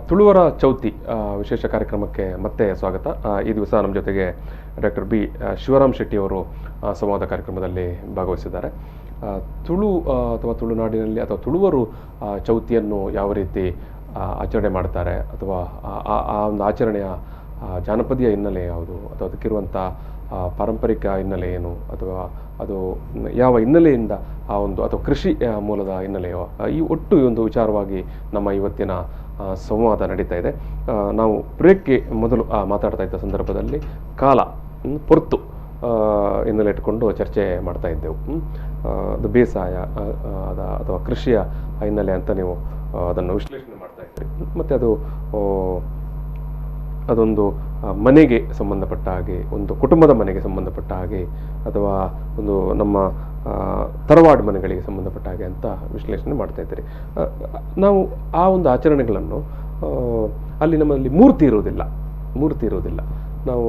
ತುಳುವರ ಚೌತಿ ವಿಶೇಷ ಕಾರ್ಯಕ್ರಮಕ್ಕೆ ಮತ್ತೆ ಸ್ವಾಗತ. ಈ ದಿವಸ ನಮ್ಮ ಜೊತೆಗೆ ಡಾಕ್ಟರ್ ಬಿ ಶಿವರಾಮ್ ಶೆಟ್ಟಿ ಅವರು ಸಂವಾದ ಕಾರ್ಯಕ್ರಮದಲ್ಲಿ ಭಾಗವಹಿಸಿದ್ದಾರೆ. ತುಳು ಅಥವಾ ತುಳುನಾಡಿನಲ್ಲಿ ಅಥವಾ ತುಳುವರು ಚೌತಿಯನ್ನು ಯಾವ ರೀತಿ ಆಚರಣೆ ಮಾಡ್ತಾರೆ, ಅಥವಾ ಆ ಒಂದು ಆಚರಣೆಯ ಜಾನಪದೀಯ ಹಿನ್ನೆಲೆ ಯಾವುದು, ಅಥವಾ ಅದಕ್ಕಿರುವಂಥ ಪಾರಂಪರಿಕ ಹಿನ್ನೆಲೆ ಏನು, ಅಥವಾ ಅದು ಯಾವ ಹಿನ್ನೆಲೆಯಿಂದ ಆ ಒಂದು, ಅಥವಾ ಕೃಷಿ ಮೂಲದ ಹಿನ್ನೆಲೆಯೋ, ಈ ಒಟ್ಟು ಒಂದು ವಿಚಾರವಾಗಿ ನಮ್ಮ ಇವತ್ತಿನ ಸಂವಾದ ನಡೀತಾ ಇದೆ. ನಾವು ಬ್ರೇಕ್ಗೆ ಮೊದಲು ಮಾತಾಡ್ತಾ ಇದ್ದ ಸಂದರ್ಭದಲ್ಲಿ ಕಾಲ ಪೊರ್ತು ಹಿನ್ನೆಲೆ ಇಟ್ಕೊಂಡು ಚರ್ಚೆ ಮಾಡ್ತಾ ಇದ್ದೆವು. ಅದು ಬೇಸಾಯ ಅಥವಾ ಕೃಷಿಯ ಹಿನ್ನೆಲೆ ಅಂತ ನೀವು ಅದನ್ನು ವಿಶ್ಲೇಷಣೆ ಮಾಡ್ತಾ ಇದ್ರಿ. ಮತ್ತು ಅದೊಂದು ಮನೆಗೆ ಸಂಬಂಧಪಟ್ಟ ಹಾಗೆ, ಒಂದು ಕುಟುಂಬದ ಮನೆಗೆ ಸಂಬಂಧಪಟ್ಟ ಹಾಗೆ, ಅಥವಾ ಒಂದು ನಮ್ಮ ತರವಾಡು ಮನೆಗಳಿಗೆ ಸಂಬಂಧಪಟ್ಟ ಹಾಗೆ ಅಂತ ವಿಶ್ಲೇಷಣೆ ಮಾಡ್ತಾ ಇದ್ದೀರಿ. ನಾವು ಆ ಒಂದು ಆಚರಣೆಗಳನ್ನು ಅಲ್ಲಿ ನಮ್ಮಲ್ಲಿ ಮೂರ್ತಿ ಇರುವುದಿಲ್ಲ. ನಾವು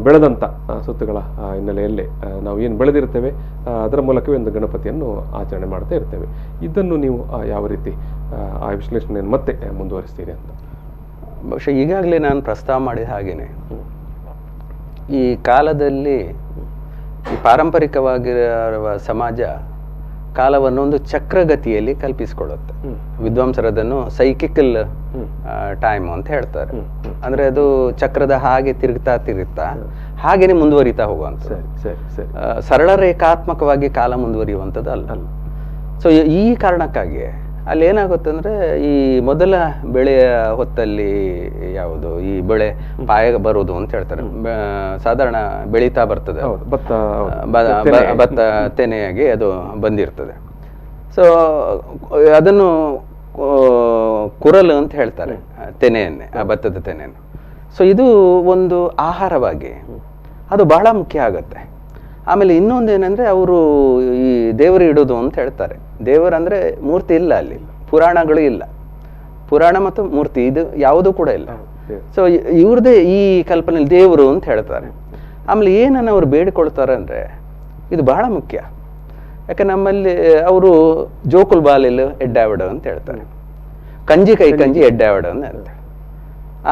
ಬೆಳೆದಂಥ ಸೊತ್ತುಗಳ ಹಿನ್ನೆಲೆಯಲ್ಲಿ ನಾವು ಏನು ಬೆಳೆದಿರ್ತೇವೆ ಅದರ ಮೂಲಕವೇ ಒಂದು ಗಣಪತಿಯನ್ನು ಆಚರಣೆ ಮಾಡ್ತಾ ಇರ್ತೇವೆ. ಇದನ್ನು ನೀವು ಯಾವ ರೀತಿ ಆ ವಿಶ್ಲೇಷಣೆಯನ್ನು ಮತ್ತೆ ಮುಂದುವರಿಸ್ತೀರಿ ಅಂತ? ಬಹುಶಃ ಈಗಾಗಲೇ ನಾನು ಪ್ರಸ್ತಾವ ಮಾಡಿದ ಹಾಗೇನೆ, ಈ ಕಾಲದಲ್ಲಿ ಈ ಪಾರಂಪರಿಕವಾಗಿರುವ ಸಮಾಜ ಕಾಲವನ್ನು ಒಂದು ಚಕ್ರಗತಿಯಲ್ಲಿ ಕಲ್ಪಿಸಿಕೊಳ್ಳುತ್ತೆ. ವಿದ್ವಾಂಸರದನ್ನು ಸೈಕಿಕಲ್ ಟೈಮ್ ಅಂತ ಹೇಳ್ತಾರೆ. ಅಂದ್ರೆ ಅದು ಚಕ್ರದ ಹಾಗೆ ತಿರುಗ್ತಾ ಹಾಗೇನೆ ಮುಂದುವರಿತಾ ಹೋಗುವಂತ, ಸರಳ ರೇಖಾತ್ಮಕವಾಗಿ ಕಾಲ ಮುಂದುವರಿಯುವಂಥದ್ದು ಅಲ್ಲ. ಸೊ ಈ ಕಾರಣಕ್ಕಾಗಿ ಅಲ್ಲಿ ಏನಾಗುತ್ತೆ ಅಂದ್ರೆ, ಈ ಮೊದಲ ಬೆಳೆಯ ಹೊತ್ತಲ್ಲಿ ಯಾವುದು ಈ ಬೆಳೆ ಪಾಯ ಬರುವುದು ಅಂತ ಹೇಳ್ತಾರೆ. ಸಾಧಾರಣ ಬೆಳೀತಾ ಬರ್ತದೆ, ಭತ್ತ ತೆನೆಯಾಗಿ ಅದು ಬಂದಿರ್ತದೆ. ಸೊ ಅದನ್ನು ಕುರಲು ಅಂತ ಹೇಳ್ತಾರೆ, ತೆನೆಯನ್ನೇ, ಆ ಭತ್ತದ ತೆನೆಯನ್ನು. ಸೊ ಇದು ಒಂದು ಆಹಾರವಾಗಿ ಅದು ಬಹಳ ಮುಖ್ಯ ಆಗುತ್ತೆ. ಆಮೇಲೆ ಇನ್ನೊಂದೇನೆಂದ್ರೆ, ಅವರು ಈ ದೇವರು ಇಡೋದು ಅಂತ ಹೇಳ್ತಾರೆ. ದೇವರಂದ್ರೆ ಮೂರ್ತಿ ಇಲ್ಲ ಅಲ್ಲಿ, ಪುರಾಣಗಳು ಇಲ್ಲ, ಪುರಾಣ ಮತ್ತು ಮೂರ್ತಿ ಇದು ಯಾವುದೂ ಕೂಡ ಇಲ್ಲ. ಸೊ ಇವ್ರದೇ ಈ ಕಲ್ಪನೆಯಲ್ಲಿ ದೇವರು ಅಂತ ಹೇಳ್ತಾರೆ. ಆಮೇಲೆ ಏನನ್ನ ಅವ್ರು ಬೇಡಿಕೊಳ್ತಾರೆ ಅಂದ್ರೆ, ಇದು ಬಹಳ ಮುಖ್ಯ. ಯಾಕೆ ನಮ್ಮಲ್ಲಿ ಅವರು ಜೋಕುಲ್ ಬಾಲಿಲ್ ಎಡ್ಡಾವಡ ಅಂತ ಹೇಳ್ತಾರೆ, ಕಂಜಿ ಕೈ ಕಂಜಿ ಎಡ್ಡಾವಡ ಅಂತ ಹೇಳ್ತಾರೆ.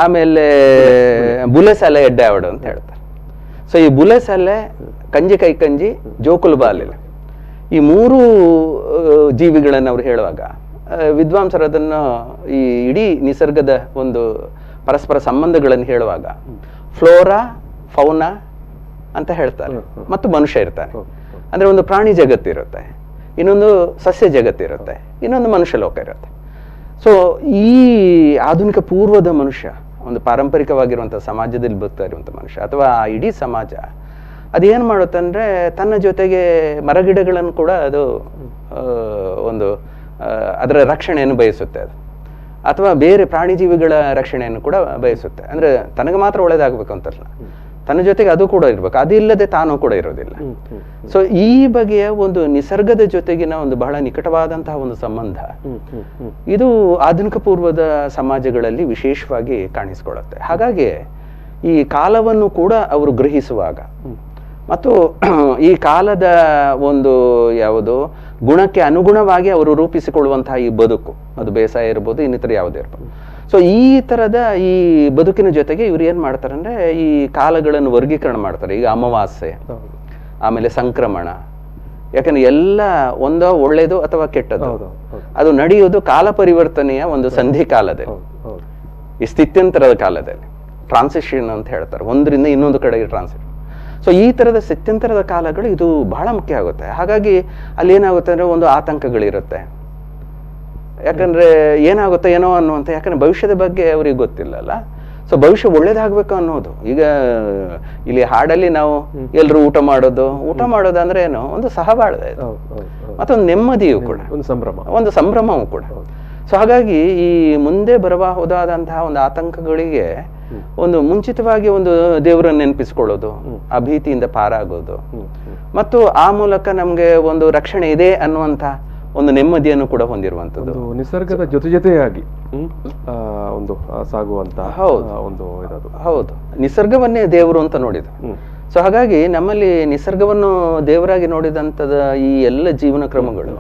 ಆಮೇಲೆ ಬುಲೆಸಲೆ ಎಡ್ಡಾವಡ ಅಂತ ಹೇಳ್ತಾರೆ. ಸೊ ಈ ಬುಲೆಸಲೆ, ಕಂಜಿ ಕೈ ಕಂಜಿ, ಜೋಕುಲ್ ಬಾಲಿಲ್, ಈ ಮೂರು ಜೀವಿಗಳನ್ನು ಅವ್ರು ಹೇಳುವಾಗ ವಿದ್ವಾಂಸರು ಅದನ್ನು ಈ ಇಡೀ ನಿಸರ್ಗದ ಒಂದು ಪರಸ್ಪರ ಸಂಬಂಧಗಳನ್ನು ಹೇಳುವಾಗ ಫ್ಲೋರಾ ಫೌನಾ ಅಂತ ಹೇಳ್ತಾರೆ. ಮತ್ತು ಮನುಷ್ಯ ಇರ್ತಾನೆ. ಅಂದ್ರೆ ಒಂದು ಪ್ರಾಣಿ ಜಗತ್ತಿರುತ್ತೆ, ಇನ್ನೊಂದು ಸಸ್ಯ ಜಗತ್ತಿರುತ್ತೆ, ಇನ್ನೊಂದು ಮನುಷ್ಯ ಲೋಕ ಇರುತ್ತೆ. ಸೊ ಈ ಆಧುನಿಕ ಪೂರ್ವದ ಮನುಷ್ಯ, ಒಂದು ಪಾರಂಪರಿಕವಾಗಿರುವಂಥ ಸಮಾಜದಲ್ಲಿ ಬದುಕ್ತಾ ಇರುವಂಥ ಮನುಷ್ಯ ಅಥವಾ ಇಡೀ ಸಮಾಜ ಅದೇನು ಮಾಡುತ್ತೆ ಅಂದರೆ, ತನ್ನ ಜೊತೆಗೆ ಮರಗಿಡಗಳನ್ನು ಕೂಡ ಅದು ಒಂದು ಅದರ ರಕ್ಷಣೆಯನ್ನು ಬಯಸುತ್ತೆ. ಅದು ಅಥವಾ ಬೇರೆ ಪ್ರಾಣಿ ಜೀವಿಗಳ ರಕ್ಷಣೆಯನ್ನು ಕೂಡ ಬಯಸುತ್ತೆ. ಅಂದರೆ ತನಗೆ ಮಾತ್ರ ಒಳ್ಳೇದಾಗಬೇಕು ಅಂತಲ್ಲ, ತನ್ನ ಜೊತೆಗೆ ಅದು ಕೂಡ ಇರಬೇಕು, ಅದಿಲ್ಲದೆ ತಾನು ಕೂಡ ಇರೋದಿಲ್ಲ. ಸೊ ಈ ಬಗೆಯ ಒಂದು ನಿಸರ್ಗದ ಜೊತೆಗಿನ ಒಂದು ಬಹಳ ನಿಕಟವಾದಂತಹ ಒಂದು ಸಂಬಂಧ ಇದು ಆಧುನಿಕ ಪೂರ್ವದ ಸಮಾಜಗಳಲ್ಲಿ ವಿಶೇಷವಾಗಿ ಕಾಣಿಸಿಕೊಳ್ಳುತ್ತೆ. ಹಾಗಾಗಿ ಈ ಕಾಲವನ್ನು ಕೂಡ ಅವರು ಗ್ರಹಿಸುವಾಗ ಮತ್ತು ಈ ಕಾಲದ ಒಂದು ಯಾವುದು ಗುಣಕ್ಕೆ ಅನುಗುಣವಾಗಿ ಅವರು ರೂಪಿಸಿಕೊಳ್ಳುವಂತಹ ಈ ಬದುಕು, ಅದು ಬೇಸಾಯ ಇರ್ಬೋದು, ಇನ್ನಿತರ ಯಾವುದೇ ಇರ್ಬೋದು. ಸೊ ಈ ಥರದ ಈ ಬದುಕಿನ ಜೊತೆಗೆ ಇವ್ರು ಏನು ಮಾಡ್ತಾರೆ ಅಂದರೆ, ಈ ಕಾಲಗಳನ್ನು ವರ್ಗೀಕರಣ ಮಾಡ್ತಾರೆ. ಈಗ ಅಮಾವಾಸ್ಯೆ, ಆಮೇಲೆ ಸಂಕ್ರಮಣ, ಯಾಕಂದ್ರೆ ಎಲ್ಲ ಒಂದೋ ಒಳ್ಳೇದು ಅಥವಾ ಕೆಟ್ಟದ್ದು ಅದು ನಡೆಯುವುದು ಕಾಲ ಪರಿವರ್ತನೆಯ ಒಂದು ಸಂಧಿ ಕಾಲದಲ್ಲಿ, ಈ ಸ್ಥಿತ್ಯಂತರದ ಕಾಲದಲ್ಲಿ, ಟ್ರಾನ್ಸಿಷನ್ ಅಂತ ಹೇಳ್ತಾರೆ, ಒಂದರಿಂದ ಇನ್ನೊಂದು ಕಡೆಗೆ ಟ್ರಾನ್ಸಿಷನ್. ಸೊ ಈ ಥರದ ಸ್ಥಿತ್ಯಂತರದ ಕಾಲಗಳು ಇದು ಬಹಳ ಮುಖ್ಯ ಆಗುತ್ತೆ. ಹಾಗಾಗಿ ಅಲ್ಲಿ ಏನಾಗುತ್ತೆ ಅಂದರೆ, ಒಂದು ಆತಂಕಗಳಿರುತ್ತೆ. ಯಾಕಂದ್ರೆ ಏನಾಗುತ್ತೆ ಏನೋ ಅನ್ನುವಂಥ, ಯಾಕಂದ್ರೆ ಭವಿಷ್ಯದ ಬಗ್ಗೆ ಅವ್ರಿಗೆ ಗೊತ್ತಿಲ್ಲಲ್ಲ. ಸೊ ಭವಿಷ್ಯ ಒಳ್ಳೇದಾಗಬೇಕು ಅನ್ನೋದು. ಈಗ ಇಲ್ಲಿ ಹಾಡಲ್ಲಿ ನಾವು ಎಲ್ಲರೂ ಊಟ ಮಾಡೋದು ಅಂದ್ರೆ ಏನು, ಒಂದು ಸಹಬಾಳ್ವೆ, ಮತ್ತೊಂದು ನೆಮ್ಮದಿಯೂ ಕೂಡ, ಒಂದು ಸಂಭ್ರಮವೂ ಕೂಡ. ಸೊ ಹಾಗಾಗಿ ಈ ಮುಂದೆ ಬರಬಹುದಾದಂತಹ ಒಂದು ಆತಂಕಗಳಿಗೆ ಒಂದು ಮುಂಚಿತವಾಗಿ ಒಂದು ದೇವರನ್ನು ನೆನಪಿಸ್ಕೊಳ್ಳೋದು, ಆ ಭೀತಿಯಿಂದ ಪಾರಾಗೋದು, ಮತ್ತು ಆ ಮೂಲಕ ನಮ್ಗೆ ಒಂದು ರಕ್ಷಣೆ ಇದೆ ಅನ್ನುವಂಥ ಒಂದು ನೆಮ್ಮದಿಯನ್ನು ಕೂಡ ಹೊಂದಿರುವಂಥದ್ದು, ನಿಸರ್ಗದ ಜೊತೆಯಾಗಿ ಒಂದು ಸಾಗುವಂತ. ಹೌದು, ನಿಸರ್ಗವನ್ನೇ ದೇವರು ಅಂತ ನೋಡಿದ. ಸೊ ಹಾಗಾಗಿ ನಮ್ಮಲ್ಲಿ ನಿಸರ್ಗವನ್ನು ದೇವರಾಗಿ ನೋಡಿದಂಥದ ಈ ಎಲ್ಲ ಜೀವನ ಕ್ರಮಗಳು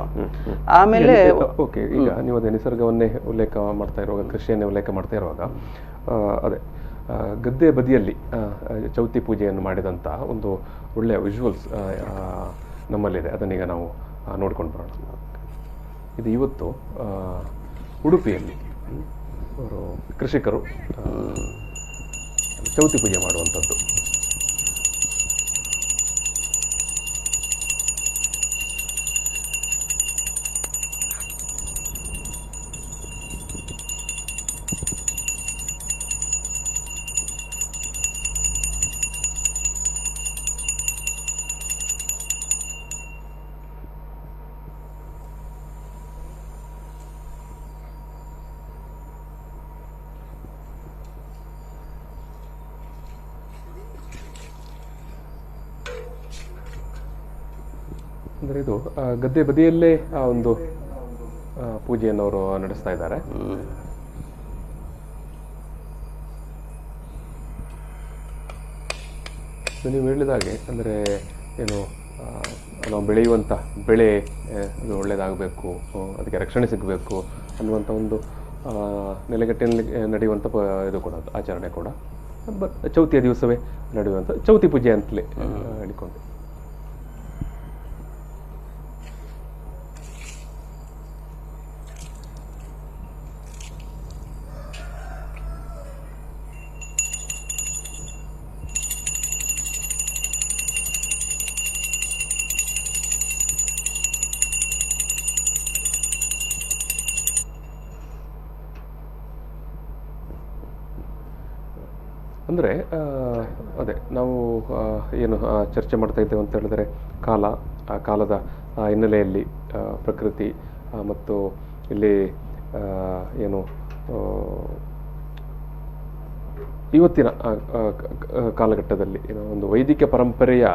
ಆಮೇಲೆ ಓಕೆ, ಈಗ ನೀವು ಅದೇ ನಿಸರ್ಗವನ್ನೇ ಉಲ್ಲೇಖ ಮಾಡ್ತಾ ಇರುವಾಗ, ಕೃಷಿಯನ್ನೇ ಉಲ್ಲೇಖ ಮಾಡ್ತಾ ಇರುವಾಗ, ಅದೇ ಗದ್ದೆ ಬದಿಯಲ್ಲಿ ಚೌತಿ ಪೂಜೆಯನ್ನು ಮಾಡಿದಂಥ ಒಂದು ಒಳ್ಳೆಯ ವಿಜುವಲ್ಸ್ ನಮ್ಮಲ್ಲಿದೆ. ಅದನ್ನೀಗ ನಾವು ನೋಡ್ಕೊಂಡು ಬರೋಣ. ಇದು ಇವತ್ತು ಉಡುಪಿಯಲ್ಲಿ ಅವರು ಕೃಷಿಕರು ಚೌತಿ ಪೂಜೆ ಮಾಡುವಂಥದ್ದು. ಅಂದರೆ ಇದು ಗದ್ದೆ ಬದಿಯಲ್ಲೇ ಆ ಒಂದು ಪೂಜೆಯನ್ನು ಅವರು ನಡೆಸ್ತಾ ಇದ್ದಾರೆ. ನೀವು ಹೇಳಿದಾಗೆ ಅಂದರೆ ಏನು ನಾವು ಬೆಳೆಯುವಂಥ ಬೆಳೆ ಅದು ಒಳ್ಳೆಯದಾಗಬೇಕು, ಅದಕ್ಕೆ ರಕ್ಷಣೆ ಸಿಗಬೇಕು ಅನ್ನುವಂಥ ಒಂದು ನೆಲೆಗಟ್ಟಿನಲ್ಲಿ ನಡೆಯುವಂಥ ಇದು ಕೂಡ ಆಚರಣೆ ಕೂಡ ಚೌತಿಯ ದಿವಸವೇ ನಡೆಯುವಂಥ ಚೌತಿ ಪೂಜೆ ಅಂತಲೇ ಹೇಳಿಕೊಂಡು. ಅಂದರೆ ಅದೇ ನಾವು ಏನು ಚರ್ಚೆ ಮಾಡ್ತಾ ಇದ್ದೇವೆ ಅಂತ ಹೇಳಿದ್ರೆ ಕಾಲದ ಹಿನ್ನೆಲೆಯಲ್ಲಿ ಪ್ರಕೃತಿ ಮತ್ತು ಇಲ್ಲಿ ಏನು ಇವತ್ತಿನ ಕಾಲಘಟ್ಟದಲ್ಲಿ ಒಂದು ವೈದಿಕ ಪರಂಪರೆಯ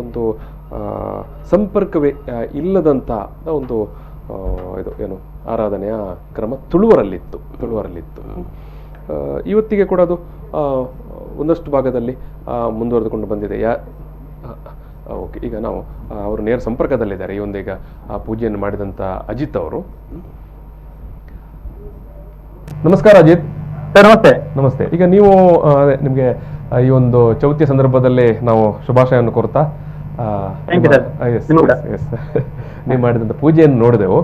ಒಂದು ಸಂಪರ್ಕವೇ ಇಲ್ಲದಂಥ ಒಂದು ಇದು ಏನು ಆರಾಧನೆಯ ಕ್ರಮ ತುಳುವರಲ್ಲಿತ್ತು. ಇವತ್ತಿಗೆ ಕೂಡ ಅದು ಒಂದಷ್ಟು ಭಾಗದಲ್ಲಿ ಮುಂದುವರೆದುಕೊಂಡು ಬಂದಿದೆ. ಓಕೆ, ಈಗ ನಾವು ಅವರು ನೇರ ಸಂಪರ್ಕದಲ್ಲಿದ್ದಾರೆ. ಈ ಒಂದು ಈಗ ಆ ಪೂಜೆಯನ್ನು ಮಾಡಿದಂಥ ಅಜಿತ್ ಅವರು. ನಮಸ್ಕಾರ ಅಜಿತ್. ಸರ್ ನಮಸ್ತೆ. ನಮಸ್ತೆ. ಈಗ ನೀವು ನಿಮಗೆ ಈ ಒಂದು ಚೌತಿಯ ಸಂದರ್ಭದಲ್ಲಿ ನಾವು ಶುಭಾಶಯವನ್ನು ಕೋರ್ತಾ ನೀವು ಮಾಡಿದಂಥ ಪೂಜೆಯನ್ನು ನೋಡಿದೆವು.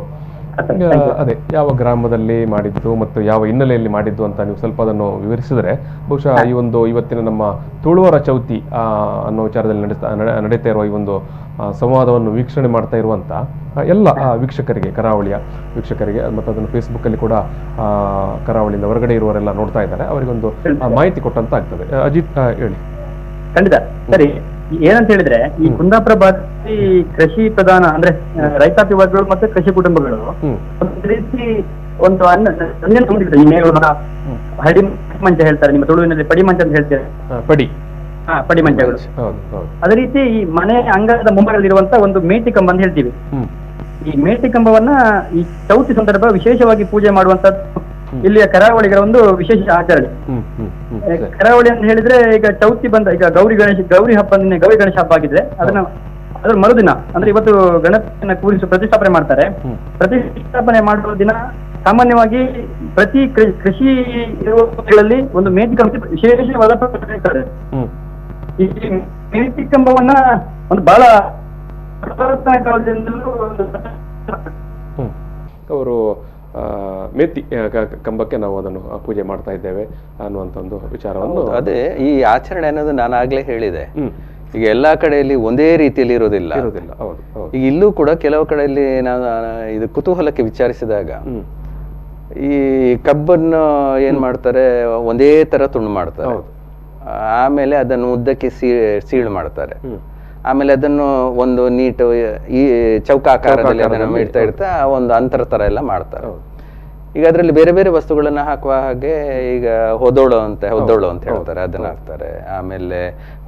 ಅದೇ ಯಾವ ಗ್ರಾಮದಲ್ಲಿ ಮಾಡಿದ್ದು ಮತ್ತು ಯಾವ ಹಿನ್ನೆಲೆಯಲ್ಲಿ ಮಾಡಿದ್ದು ಅಂತ ನೀವು ಸ್ವಲ್ಪ ಅದನ್ನು ವಿವರಿಸಿದರೆ ಬಹುಶಃ ಈ ಒಂದು ಇವತ್ತಿನ ನಮ್ಮ ತುಳುವರ ಚೌತಿ ಅನ್ನೋ ವಿಚಾರದಲ್ಲಿ ನಡೀತಾ ಇರುವ ಈ ಒಂದು ಸಂವಾದವನ್ನು ವೀಕ್ಷಣೆ ಮಾಡ್ತಾ ಇರುವಂತ ಎಲ್ಲ ವೀಕ್ಷಕರಿಗೆ, ಕರಾವಳಿಯ ವೀಕ್ಷಕರಿಗೆ, ಮತ್ತು ಅದನ್ನು ಫೇಸ್ಬುಕ್ ಅಲ್ಲಿ ಕೂಡ ಕರಾವಳಿಯಿಂದ ಹೊರಗಡೆ ಇರುವವರೆಲ್ಲ ನೋಡ್ತಾ ಇದ್ದಾರೆ, ಅವರಿಗೊಂದು ಮಾಹಿತಿ ಕೊಟ್ಟಂತ ಆಗ್ತದೆ. ಅಜಿತ್ ಹೇಳಿ. ಖಂಡಿತ. ಸರಿ, ಏನಂತ ಹೇಳಿದ್ರೆ ಈ ಕುಂದಾಪುರ ಭಾಗದಲ್ಲಿ ಕೃಷಿ ಪ್ರಧಾನ ಅಂದ್ರೆ ರೈತಾಪಿ ವರ್ಗಗಳು ಮತ್ತೆ ಕೃಷಿ ಕುಟುಂಬಗಳು ಒಂದು ರೀತಿ ಒಂದು ಈ ಮೇಲ್ಮನ ಹಡಿ ಮಂಚ ಹೇಳ್ತಾರೆ, ನಿಮ್ಮ ತುಳುವಿನಲ್ಲಿ ಪಡಿ ಮಂಚ ಅಂತ ಹೇಳ್ತಾರೆ. ಪಡಿ ಮಂಚಗಳು. ಅದೇ ರೀತಿ ಈ ಮನೆ ಅಂಗಳದ ಮುಂಭಾಗದಲ್ಲಿರುವಂತ ಒಂದು ಮೇಟಿ ಕಂಬ ಅಂತ ಹೇಳ್ತೀವಿ. ಈ ಮೇಟಿ ಕಂಬವನ್ನ ಈ ಚೌತಿ ಸಂದರ್ಭ ವಿಶೇಷವಾಗಿ ಪೂಜೆ ಮಾಡುವಂತದ್ದು ಇಲ್ಲಿಯ ಕರಾವಳಿಗಳ ಒಂದು ವಿಶೇಷ ಆಚರಣೆ. ಕರಾವಳಿ ಅಂತ ಹೇಳಿದ್ರೆ ಈಗ ಚೌತಿ ಬಂದ, ಈಗ ಗೌರಿ ಹಬ್ಬ, ನಿನ್ನೆ ಗೌರಿ ಗಣೇಶ ಹಬ್ಬ ಆಗಿದ್ರೆ ಅದ್ರ ಮರುದಿನ ಅಂದ್ರೆ ಇವತ್ತು ಗಣಪತಿಯನ್ನ ಕೂರಿಸಿ ಪ್ರತಿಷ್ಠಾಪನೆ ಮಾಡ್ತಾರೆ. ಪ್ರತಿಷ್ಠಾಪನೆ ಮಾಡುವ ದಿನ ಸಾಮಾನ್ಯವಾಗಿ ಪ್ರತಿ ಕೃಷಿ ಇರುವಲ್ಲಿ ಒಂದು ಮೇಟಿ ಕಂಬ ವಿಶೇಷವಾದ ಇರ್ತದೆ. ಈ ಮೇಟಿ ಕಂಬವನ್ನ ಒಂದು ಬಹಳ ಕಾಲದಿಂದಲೂ ಅವರು ಮೇತಿ ಕಂಬಕ್ಕೆ ನಾವು ಅದನ್ನು ಪೂಜೆ ಮಾಡ್ತಾ ಇದ್ದೇವೆ ಅನ್ನುವಂಥ ಒಂದು ವಿಚಾರವನ್ನು. ಅದೇ ಈ ಆಚರಣೆ ಅನ್ನೋದು ನಾನು ಆಗ್ಲೇ ಹೇಳಿದೆ, ಈಗ ಎಲ್ಲಾ ಕಡೆಯಲ್ಲಿ ಒಂದೇ ರೀತಿಯಲ್ಲಿ ಇರೋದಿಲ್ಲ. ಈಗ ಇಲ್ಲೂ ಕೂಡ ಕೆಲವು ಕಡೆಯಲ್ಲಿ ನಾನು ಇದು ಕುತೂಹಲಕ್ಕೆ ವಿಚಾರಿಸಿದಾಗ ಈ ಕಬ್ಬನ್ನು ಏನ್ ಮಾಡ್ತಾರೆ, ಒಂದೇ ತರ ತುಂಡು ಮಾಡ್ತಾರೆ, ಆಮೇಲೆ ಅದನ್ನು ಉದ್ದಕ್ಕೆ ಸೀಳು ಮಾಡ್ತಾರೆ, ಆಮೇಲೆ ಅದನ್ನು ಒಂದು ನೀಟ್ ಈ ಚೌಕಾಕಾರದಲ್ಲಿ ಅದನ್ನು ಇಡ್ತಾ ಒಂದು ಅಂತರ ತರ ಎಲ್ಲ ಮಾಡ್ತಾರೆ. ಈಗ ಅದರಲ್ಲಿ ಬೇರೆ ಬೇರೆ ವಸ್ತುಗಳನ್ನ ಹಾಕುವ ಹಾಗೆ ಈಗ ಹೊದೋಳು ಅಂತ ಹೇಳ್ತಾರೆ, ಅದನ್ನ ಹಾಕ್ತಾರೆ. ಆಮೇಲೆ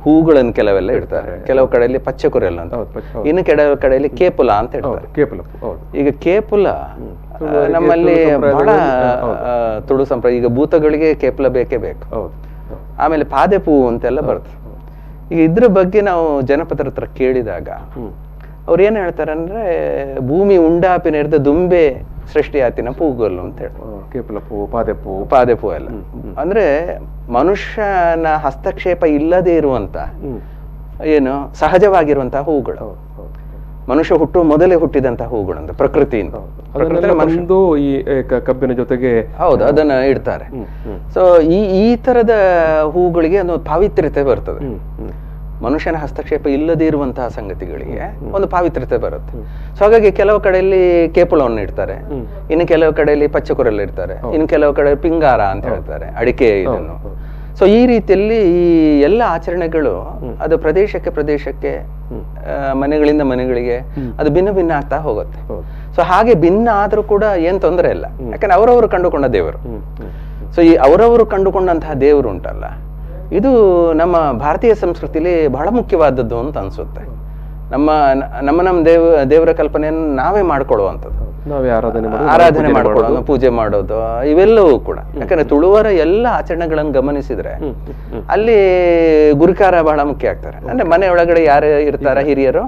ಹೂಗಳನ್ನು ಕೆಲವೆಲ್ಲ ಇಡ್ತಾರೆ, ಕೆಲವು ಕಡೆಯಲ್ಲಿ ಪಚ್ಚೆ ಕುರೆಲ್ಲ ಅಂತ, ಇನ್ನು ಕೆಲವು ಕಡೆಯಲ್ಲಿ ಕೇಪುಲ ಅಂತ ಹೇಳ್ತಾರೆ. ಈಗ ಕೇಪುಲ ನಮ್ಮಲ್ಲಿ ಬಹಳ ತುಳು ಸಂಪ್ರದಾಯ. ಈಗ ಭೂತಗಳಿಗೆ ಕೇಪುಲ ಬೇಕೇ ಬೇಕು. ಆಮೇಲೆ ಪಾದೆ ಪೂ ಅಂತೆಲ್ಲ ಬರ್ತದೆ. ಈಗ ಇದ್ರ ಬಗ್ಗೆ ನಾವು ಜನಪದರ ಹತ್ರ ಕೇಳಿದಾಗ ಅವ್ರು ಏನ್ ಹೇಳ್ತಾರೆ ಅಂದ್ರೆ, ಭೂಮಿ ಉಂಡಾಪಿ ನೆರೆದ ದುಂಬೆ ಸೃಷ್ಟಿಯಾತಿನ ಪೂಗಲ್ಲು ಅಂತ ಹೇಳಿ, ಕೇಪಲಪ್ಪು, ಪಾದೆಪ್ಪು, ಪಾದೆಪು ಎಲ್ಲ. ಅಂದ್ರೆ ಮನುಷ್ಯನ ಹಸ್ತಕ್ಷೇಪ ಇಲ್ಲದೆ ಇರುವಂತ ಏನು ಸಹಜವಾಗಿರುವಂತಹ ಹೂಗಳು, ಮನುಷ್ಯ ಮೊದಲೇ ಹುಟ್ಟಿದಂತಹ ಹೂಗಳು ಅಂತ ಪ್ರಕೃತಿಯಿಂದ. ಒಂದು ಈ ಕಬ್ಬಿನ ಜೊತೆಗೆ ಹೌದು, ಅದನ್ನ ಇಡ್ತಾರೆ. ಸೊ ಈ ತರದ ಹೂಗಳಿಗೆ ಒಂದು ಪಾವಿತ್ರ್ಯತೆ ಬರ್ತದೆ. ಮನುಷ್ಯನ ಹಸ್ತಕ್ಷೇಪ ಇಲ್ಲದೆ ಇರುವಂತಹ ಸಂಗತಿಗಳಿಗೆ ಒಂದು ಪಾವಿತ್ರ್ಯತೆ ಬರುತ್ತೆ. ಸೊ ಹಾಗಾಗಿ ಕೆಲವು ಕಡೆಯಲ್ಲಿ ಕೇಪುಳವನ್ನು ಇಡ್ತಾರೆ, ಇನ್ನು ಕೆಲವು ಕಡೆಯಲ್ಲಿ ಪಚ್ಚಕುರಲ್ ಇಡ್ತಾರೆ, ಇನ್ನು ಕೆಲವು ಕಡೆ ಪಿಂಗಾರ ಅಂತ ಹೇಳ್ತಾರೆ, ಅಡಿಕೆ ಇದನ್ನು. ಸೊ ಈ ರೀತಿಯಲ್ಲಿ ಈ ಎಲ್ಲ ಆಚರಣೆಗಳು ಅದು ಪ್ರದೇಶಕ್ಕೆ ಮನೆಗಳಿಂದ ಮನೆಗಳಿಗೆ ಅದು ಭಿನ್ನ ಭಿನ್ನ ಆಗ್ತಾ ಹೋಗುತ್ತೆ. ಸೊ ಹಾಗೆ ಭಿನ್ನ ಆದ್ರೂ ಕೂಡ ಏನ್ ತೊಂದರೆ ಇಲ್ಲ, ಯಾಕಂದ್ರೆ ಅವರವರು ಕಂಡುಕೊಂಡ ದೇವರು. ಸೊ ಈ ಅವರವರು ಕಂಡುಕೊಂಡಂತಹ ದೇವರು ಉಂಟಲ್ಲ, ಇದು ನಮ್ಮ ಭಾರತೀಯ ಸಂಸ್ಕೃತಿಲಿ ಬಹಳ ಮುಖ್ಯವಾದದ್ದು ಅಂತ ಅನ್ಸುತ್ತೆ. ನಮ್ಮ ದೇವರ ಕಲ್ಪನೆಯನ್ನು ನಾವೇ ಮಾಡ್ಕೊಳ್ಳುವಂಥದ್ದು, ಆರಾಧನೆ ಮಾಡ್ಕೊಳ್ಳೋದು, ಪೂಜೆ ಮಾಡೋದು, ಇವೆಲ್ಲವೂ ಕೂಡ. ಯಾಕಂದ್ರೆ ತುಳುವರ ಎಲ್ಲ ಆಚರಣೆಗಳನ್ನು ಗಮನಿಸಿದ್ರೆ ಅಲ್ಲಿ ಗುರುಕಾರ ಬಹಳ ಮುಖ್ಯ ಆಗ್ತಾರೆ. ಅಂದ್ರೆ ಮನೆ ಒಳಗಡೆ ಯಾರು ಇರ್ತಾರೆ, ಹಿರಿಯರು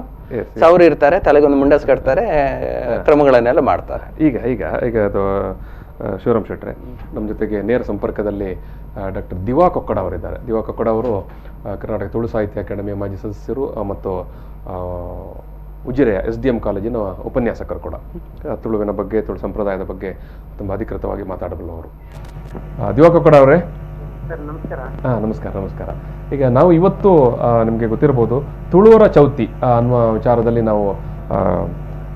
ಸೌರು ಇರ್ತಾರೆ, ತಲೆಗೊಂದು ಮುಂಡಸ್ ಕಟ್ತಾರೆ, ಕ್ರಮಗಳನ್ನೆಲ್ಲ ಮಾಡ್ತಾರೆ. ಈಗ ಅದು ಶಿವರಾಮ್ ಶೆಟ್ರೆ, ನಮ್ಮ ಜೊತೆಗೆ ನೇರ ಸಂಪರ್ಕದಲ್ಲಿ ಡಾಕ್ಟರ್ ದಿವಾ ಕೊಕ್ಕಡ ಅವರಿದ್ದಾರೆ. ದಿವಾ ಕೊಕ್ಕಡ ಅವರು ಕರ್ನಾಟಕ ತುಳು ಸಾಹಿತ್ಯ ಅಕಾಡೆಮಿಯ ಮಾಜಿ ಸದಸ್ಯರು ಮತ್ತು ಉಜಿರೆಯ SDM ಕಾಲೇಜಿನ ಉಪನ್ಯಾಸಕರು ಕೂಡ. ತುಳುವಿನ ಬಗ್ಗೆ, ತುಳು ಸಂಪ್ರದಾಯದ ಬಗ್ಗೆ ತುಂಬ ಅಧಿಕೃತವಾಗಿ ಮಾತಾಡಬಲ್ಲವರು. ದಿವಾ ಕೊಕ್ಕಡ ಅವರೇ, ನಮಸ್ಕಾರ. ಈಗ ನಾವು ಇವತ್ತು ನಿಮಗೆ ಗೊತ್ತಿರಬಹುದು ತುಳುವರ ಚೌತಿ ಅನ್ನುವ ವಿಚಾರದಲ್ಲಿ ನಾವು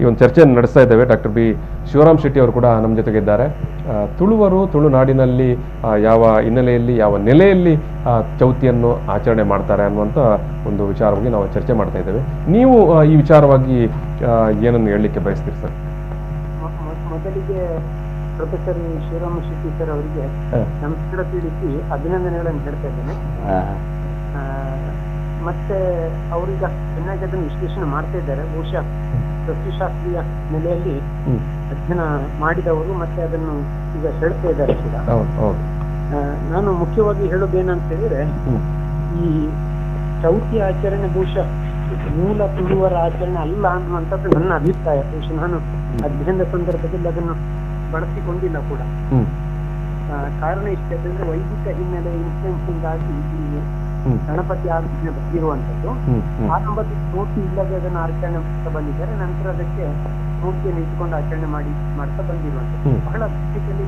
ಈ ಒಂದು ಚರ್ಚೆಯನ್ನು ನಡೆಸ್ತಾ ಇದ್ದೇವೆ. ಡಾಕ್ಟರ್ ಬಿ ಶಿವರಾಮ್ ಶೆಟ್ಟಿ ಅವರು ಕೂಡ ನಮ್ಮ ಜೊತೆಗಿದ್ದಾರೆ. ತುಳುವರು ತುಳುನಾಡಿನಲ್ಲಿ ಯಾವ ಹಿನ್ನೆಲೆಯಲ್ಲಿ, ಯಾವ ನೆಲೆಯಲ್ಲಿ ಚೌತಿಯನ್ನು ಆಚರಣೆ ಮಾಡ್ತಾರೆ ಅನ್ನುವಂಥ ಒಂದು ವಿಚಾರವಾಗಿ ನಾವು ಚರ್ಚೆ ಮಾಡ್ತಾ ಇದ್ದೇವೆ. ನೀವು ಈ ವಿಚಾರವಾಗಿ ಏನನ್ನು ಹೇಳಲಿಕ್ಕೆ ಬಯಸ್ತೀರಿ ಸರ್? ಮೊದಲಿಗೆ ಪ್ರೊಫೆಸರ್ ಶಿವರಾಮ್ ಶೆಟ್ಟಿ ಸರ್ ಅವರಿಗೆ ನಮಸ್ಕಾರ ತಿಳಿಸಿ ಅಭಿನಂದನೆಗಳನ್ನು ಹೇಳ್ತಾ ಇದ್ದೇನೆ. ಮತ್ತೆ ಅವರೀಗ ಚೆನ್ನಾಗಿ ಅದನ್ನು ವಿಶ್ಲೇಷಣೆ ಮಾಡ್ತಾ ಇದ್ದಾರೆ. ಬಹುಶಃ ಸಸ್ಯಶಾಸ್ತ್ರೀಯ ನೆಲೆಯಲ್ಲಿ ಅಧ್ಯಯನ ಮಾಡಿದವರು ಮತ್ತೆ ಅದನ್ನು ಈಗ ಹೇಳ್ತಾ ಇದ್ದಾರೆ ಕೂಡ. ನಾನು ಮುಖ್ಯವಾಗಿ ಹೇಳೋದೇನಂತ ಹೇಳಿದ್ರೆ, ಈ ಚೌತಿ ಆಚರಣೆ ಬಹುಶಃ ಮೂಲ ತುಳುವರ ಆಚರಣೆ ಅಲ್ಲ ಅನ್ನುವಂಥದ್ದು ನನ್ನ ಅಭಿಪ್ರಾಯ. ಬಹುಶಃ ನಾನು ಅಧ್ಯಯನದ ಸಂದರ್ಭದಲ್ಲಿ ಅದನ್ನು ಬಳಸಿಕೊಂಡಿಲ್ಲ ಕೂಡ. ಕಾರಣ ಇಷ್ಟೇ, ಅಂದ್ರೆ ವೈದಿಕ ಹಿನ್ನೆಲೆ ಇನ್ಫ್ಲುಯೆನ್ಸ್ ಇಂದಾಗಿ ಈ ಗಣಪತಿ ಆರಾಧನೆ ಬಂದಿರುವಂತದ್ದು. ಆರಂಭದ ಮೂರ್ತಿ ಇಲ್ಲದೆ ಅದನ್ನು ಆಚರಣೆ ಮಾಡ್ತಾ ಬಂದಿದ್ದಾರೆ, ನಂತರ ಅದಕ್ಕೆ ಮೂರ್ತಿಯನ್ನು ಇಟ್ಕೊಂಡು ಆಚರಣೆ ಮಾಡ್ತಾ ಬಂದಿರುವಂತದ್ದು. ಬಹಳ ಬೇಸಿಕಲಿ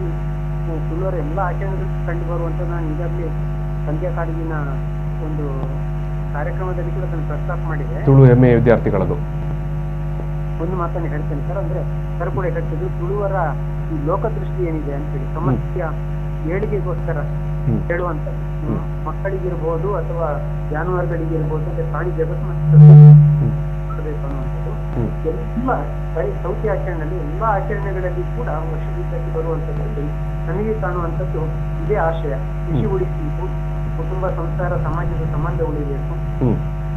ತುಳುವರ ಎಲ್ಲ ಆಚರಣೆಗಳು ಕಂಡು ಬರುವಂತದ್ದು. ನಾನು ಈಗಾಗಲೇ ಸಂಧ್ಯಾ ಕಾಲೇಜಿನ ಒಂದು ಕಾರ್ಯಕ್ರಮದಲ್ಲಿ ಕೂಡ ಅದನ್ನು ಪ್ರಸ್ತಾಪ ಮಾಡಿದೆ. ತುಳು MA ವಿದ್ಯಾರ್ಥಿಗಳದು ಒಂದು ಮಾತನ್ನು ಹೇಳ್ತೇನೆ ಸರ್. ಅಂದ್ರೆ ಸರ್ ಕೂಡ ಹೇಳ್ತಿದ್ರು, ತುಳುವರ ಈ ಲೋಕದೃಷ್ಟಿ ಏನಿದೆ ಅಂತೇಳಿ ಸಮಸ್ಯೆಯ ಏಳಿಗೆಗೋಸ್ಕರ ಹೇಳುವಂಥದ್ದು. ಮಕ್ಕಳಿಗಿರ್ಬೋದು ಅಥವಾ ಜಾನುವಾರುಗಳಿಗಿರ್ಬೋದು, ಮತ್ತೆ ಪ್ರಾಣಿ ಜಗತ್ತು ಮಾಡಬೇಕು ಅನ್ನುವಂಥದ್ದು. ಎಲ್ಲ ಚೌತಿ ಆಚರಣೆಯಲ್ಲಿ ಎಲ್ಲ ಆಚರಣೆಗಳಲ್ಲಿ ಕೂಡ ವರ್ಷದಲ್ಲಿ ಬರುವಂಥದ್ದು ನನಗೆ ಕಾಣುವಂಥದ್ದು ಇದೇ ಆಶಯ. ಕೃಷಿ ಉಳಿಸಬೇಕು, ಕುಟುಂಬ ಸಂಸಾರ ಸಮಾಜದ ಸಂಬಂಧ ಉಳಿಬೇಕು,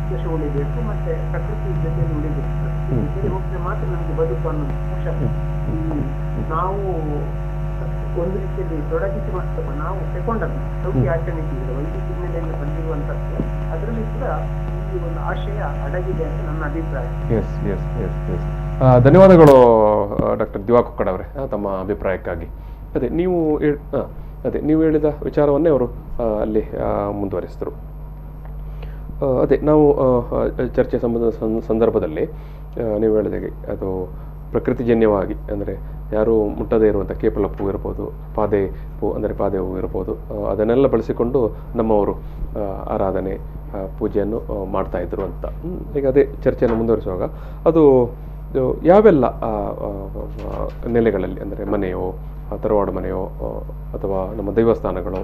ಕೃಷಿ ಉಳಿಬೇಕು, ಮತ್ತೆ ಪ್ರಕೃತಿ ಜೊತೆಯಲ್ಲಿ ಉಳಿಬೇಕು. ಹೋಗ್ತದೆ ಮಾತ್ರ ನಮಗೆ ಬದುಕು ಅನ್ನೋದು. ನಾವು ಒಂದು ರೀತಿಯಲ್ಲಿ ತೊಡಗಿಸಿಕೊಂಡು ನಾವು ತಗೊಂಡದ್ದು ಚೌತಿ ಆಚರಣೆ ವೈದಿಕ ಹಿನ್ನೆಲೆಯಲ್ಲಿ ಬಂದಿರುವಂತದ್ದು, ಅದರಲ್ಲಿ ಕೂಡ ಈ ಒಂದು ಆಶಯ ಅಡಗಿದೆ ಅಂತ ನನ್ನ ಅಭಿಪ್ರಾಯ. ಧನ್ಯವಾದಗಳು ಡಾಕ್ಟರ್ ದಿವಾ ಕೊಕ್ಕಡ ಅವರೇ ತಮ್ಮ ಅಭಿಪ್ರಾಯಕ್ಕಾಗಿ. ನೀವು ಹೇಳಿದ ವಿಚಾರವನ್ನೇ ಅವರು ಅಲ್ಲಿ ಮುಂದುವರಿಸಿದರು. ನಾವು ಚರ್ಚೆ ಸಂದರ್ಭದಲ್ಲಿ ನೀವು ಹೇಳಿದಾಗೆ ಅದು ಪ್ರಕೃತಿಜನ್ಯವಾಗಿ, ಅಂದರೆ ಯಾರೂ ಮುಟ್ಟದೇ ಇರುವಂಥ ಕೇಪಲಪ್ಪು ಇರ್ಬೋದು, ಪಾದೆಪು ಅಂದರೆ ಪಾದೆ ಹೂವು ಇರ್ಬೋದು, ಅದನ್ನೆಲ್ಲ ಬಳಸಿಕೊಂಡು ನಮ್ಮವರು ಆರಾಧನೆ ಪೂಜೆಯನ್ನು ಮಾಡ್ತಾ ಇದ್ರು ಅಂತ. ಈಗ ಅದೇ ಚರ್ಚೆಯನ್ನು ಮುಂದುವರಿಸುವಾಗ ಅದು ಯಾವೆಲ್ಲ ನೆಲೆಗಳಲ್ಲಿ, ಅಂದರೆ ಮನೆಯೋ, ತರವಾಡು ಮನೆಯೋ, ಅಥವಾ ನಮ್ಮ ದೈವಸ್ಥಾನಗಳು,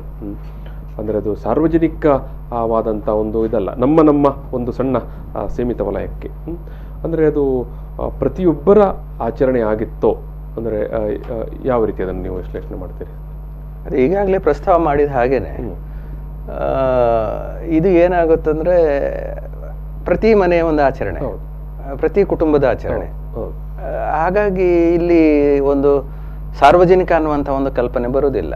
ಅಂದರೆ ಅದು ಸಾರ್ವಜನಿಕವಾದಂಥ ಒಂದು ಇದಲ್ಲ, ನಮ್ಮ ಒಂದು ಸಣ್ಣ ಸೀಮಿತ ವಲಯಕ್ಕೆ. ಅಂದರೆ ಅದು ಪ್ರತಿಯೊಬ್ಬರ ಆಚರಣೆ ಆಗಿತ್ತೋ, ಅಂದರೆ ಯಾವ ರೀತಿ ಅದನ್ನು ನೀವು ವಿಶ್ಲೇಷಣೆ ಮಾಡ್ತೀರಿ? ಅದು ಈಗಾಗಲೇ ಪ್ರಸ್ತಾವ ಮಾಡಿದ ಹಾಗೇನೆ ಇದು ಏನಾಗುತ್ತಂದ್ರೆ ಪ್ರತಿ ಮನೆಯ ಒಂದು ಆಚರಣೆ, ಪ್ರತಿ ಕುಟುಂಬದ ಆಚರಣೆ. ಹಾಗಾಗಿ ಇಲ್ಲಿ ಒಂದು ಸಾರ್ವಜನಿಕ ಅನ್ನುವಂಥ ಒಂದು ಕಲ್ಪನೆ ಬರುವುದಿಲ್ಲ.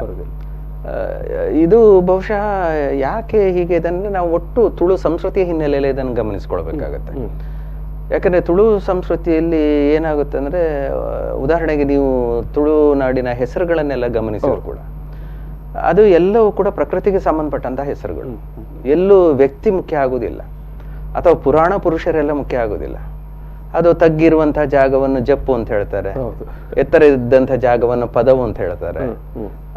ಇದು ಬಹುಶಃ ಯಾಕೆ ಹೀಗೆ ಇದನ್ನು ನಾವು ಒಟ್ಟು ತುಳು ಸಂಸ್ಕೃತಿಯ ಹಿನ್ನೆಲೆಯಲ್ಲಿ ಇದನ್ನು ಗಮನಿಸ್ಕೊಳ್ಬೇಕಾಗತ್ತೆ. ಯಾಕಂದರೆ ತುಳು ಸಂಸ್ಕೃತಿಯಲ್ಲಿ ಏನಾಗುತ್ತೆ ಅಂದರೆ, ಉದಾಹರಣೆಗೆ ನೀವು ತುಳುನಾಡಿನ ಹೆಸರುಗಳನ್ನೆಲ್ಲ ಗಮನಿಸಿದ್ರು ಕೂಡ ಅದು ಎಲ್ಲವೂ ಕೂಡ ಪ್ರಕೃತಿಗೆ ಸಂಬಂಧಪಟ್ಟಂತಹ ಹೆಸರುಗಳು. ಎಲ್ಲೂ ವ್ಯಕ್ತಿ ಮುಖ್ಯ ಆಗುವುದಿಲ್ಲ, ಅಥವಾ ಪುರಾಣ ಪುರುಷರೆಲ್ಲ ಮುಖ್ಯ ಆಗುವುದಿಲ್ಲ. ಅದು ತಗ್ಗಿರುವಂತಹ ಜಾಗವನ್ನು ಜಪ್ಪು ಅಂತ ಹೇಳ್ತಾರೆ, ಎತ್ತರ ಇದ್ದಂತಹ ಜಾಗವನ್ನು ಪದವು ಅಂತ ಹೇಳ್ತಾರೆ,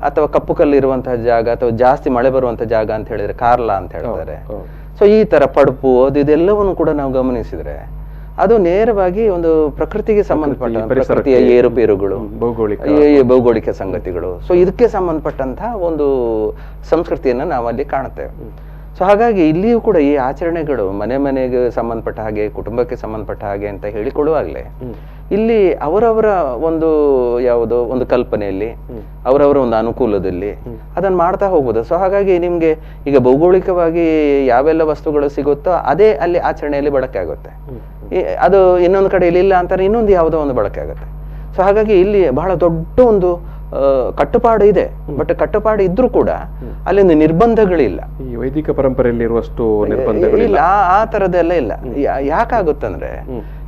ಅಥವಾ ಕಪ್ಪು ಕಲ್ಲಿರುವಂತಹ ಜಾಗ ಅಥವಾ ಜಾಸ್ತಿ ಮಳೆ ಬರುವಂತಹ ಜಾಗ ಅಂತ ಹೇಳಿದ್ರೆ ಕಾರ್ಲಾ ಅಂತ ಹೇಳ್ತಾರೆ. ಸೊ ಈ ತರ ಪಡುಪು ಅದು ಇದೆಲ್ಲವನ್ನು ಕೂಡ ನಾವು ಗಮನಿಸಿದ್ರೆ ಅದು ನೇರವಾಗಿ ಒಂದು ಪ್ರಕೃತಿಗೆ ಸಂಬಂಧಪಟ್ಟ ಪ್ರಕೃತಿಯ ಏರುಪೇರುಗಳು, ಭೌಗೋಳಿಕ ಸಂಗತಿಗಳು. ಸೊ ಇದಕ್ಕೆ ಸಂಬಂಧಪಟ್ಟಂತಹ ಒಂದು ಸಂಸ್ಕೃತಿಯನ್ನು ನಾವು ಅಲ್ಲಿ ಕಾಣುತ್ತೇವೆ. ಸೊ ಹಾಗಾಗಿ ಇಲ್ಲಿಯೂ ಕೂಡ ಈ ಆಚರಣೆಗಳು ಮನೆಗೆ ಸಂಬಂಧಪಟ್ಟ ಹಾಗೆ, ಕುಟುಂಬಕ್ಕೆ ಸಂಬಂಧಪಟ್ಟ ಹಾಗೆ ಅಂತ ಹೇಳಿಕೊಳ್ಳುವಾಗಲೇ ಇಲ್ಲಿ ಅವರವರ ಒಂದು ಯಾವುದೋ ಒಂದು ಕಲ್ಪನೆಯಲ್ಲಿ, ಅವರವರ ಒಂದು ಅನುಕೂಲದಲ್ಲಿ ಅದನ್ನು ಮಾಡ್ತಾ ಹೋಗ್ಬೋದು. ಸೊ ಹಾಗಾಗಿ ನಿಮ್ಗೆ ಈಗ ಭೌಗೋಳಿಕವಾಗಿ ಯಾವೆಲ್ಲ ವಸ್ತುಗಳು ಸಿಗುತ್ತೋ ಅದೇ ಅಲ್ಲಿ ಆಚರಣೆಯಲ್ಲಿ ಬಳಕೆ ಆಗುತ್ತೆ. ಅದು ಇನ್ನೊಂದು ಕಡೆಯಲ್ಲಿ ಇಲ್ಲ ಅಂತಾರೆ, ಇನ್ನೊಂದು ಯಾವುದೋ ಒಂದು ಬಳಕೆ ಆಗುತ್ತೆ. ಸೊ ಹಾಗಾಗಿ ಇಲ್ಲಿ ಬಹಳ ದೊಡ್ಡ ಒಂದು ಕಟ್ಟುಪಾಡು ಇದೆ. ಬಟ್ ಕಟ್ಟುಪಾಡು ಇದ್ರೂ ಕೂಡ ಅಲ್ಲಿ ಒಂದು ನಿರ್ಬಂಧಗಳಿಲ್ಲ. ಈ ವೈದಿಕ ಪರಂಪರೆಯಲ್ಲಿ ಇರುವಷ್ಟು ನಿರ್ಬಂಧಗಳಿಲ್ಲ, ಆ ತರದೆಲ್ಲ ಇಲ್ಲ. ಯಾಕಾಗುತ್ತಂದ್ರೆ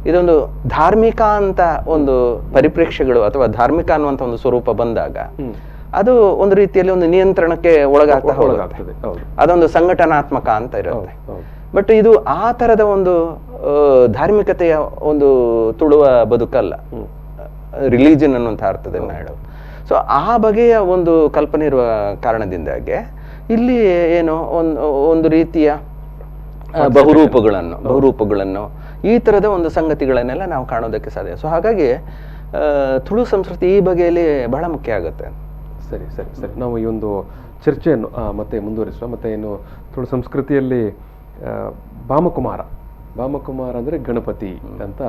ಇದೊಂದು ಧಾರ್ಮಿಕ ಅಂತ ಒಂದು ಪರಿಪ್ರೇಕ್ಷ್ಯಗಳು ಅಥವಾ ಧಾರ್ಮಿಕ ಅನ್ನುವಂತ ಒಂದು ಸ್ವರೂಪ ಬಂದಾಗ ಅದು ಒಂದು ರೀತಿಯಲ್ಲಿ ಒಂದು ನಿಯಂತ್ರಣಕ್ಕೆ ಒಳಗಾಗ್ತಾ ಹೋಗುತ್ತೆ. ಅದೊಂದು ಸಂಘಟನಾತ್ಮಕ ಅಂತ ಇರುತ್ತೆ. ಬಟ್ ಇದು ಆ ತರದ ಒಂದು ಧಾರ್ಮಿಕತೆಯ ಒಂದು ತುಳುವ ಬದುಕಲ್ಲ, ರಿಲಿಜನ್ ಅನ್ನುವಂಥ ಅರ್ಥದಲ್ಲಿ ಹೇಳೋದು. ಸೊ ಆ ಬಗೆಯ ಒಂದು ಕಲ್ಪನೆ ಇರುವ ಕಾರಣದಿಂದಾಗಿ ಇಲ್ಲಿ ಏನು ಒಂದು ರೀತಿಯ ಬಹುರೂಪಗಳನ್ನು ಈ ತರದ ಒಂದು ಸಂಗತಿಗಳನ್ನೆಲ್ಲ ನಾವು ಕಾಣೋದಕ್ಕೆ ಸಾಧ್ಯ. ಸೊ ಹಾಗಾಗಿ ತುಳು ಸಂಸ್ಕೃತಿ ಈ ಬಗೆಯಲ್ಲಿ ಬಹಳ ಮುಖ್ಯ ಆಗುತ್ತೆ. ಸರಿ ಸರಿ ಸರಿ ನಾವು ಈ ಒಂದು ಚರ್ಚೆಯನ್ನು ಮತ್ತೆ ಮುಂದುವರಿಸುವ. ಮತ್ತೆ ಇನ್ನು ತುಳು ಸಂಸ್ಕೃತಿಯಲ್ಲಿ ಭಾಮಕುಮಾರ ಅಂದರೆ ಗಣಪತಿ ಅಂತ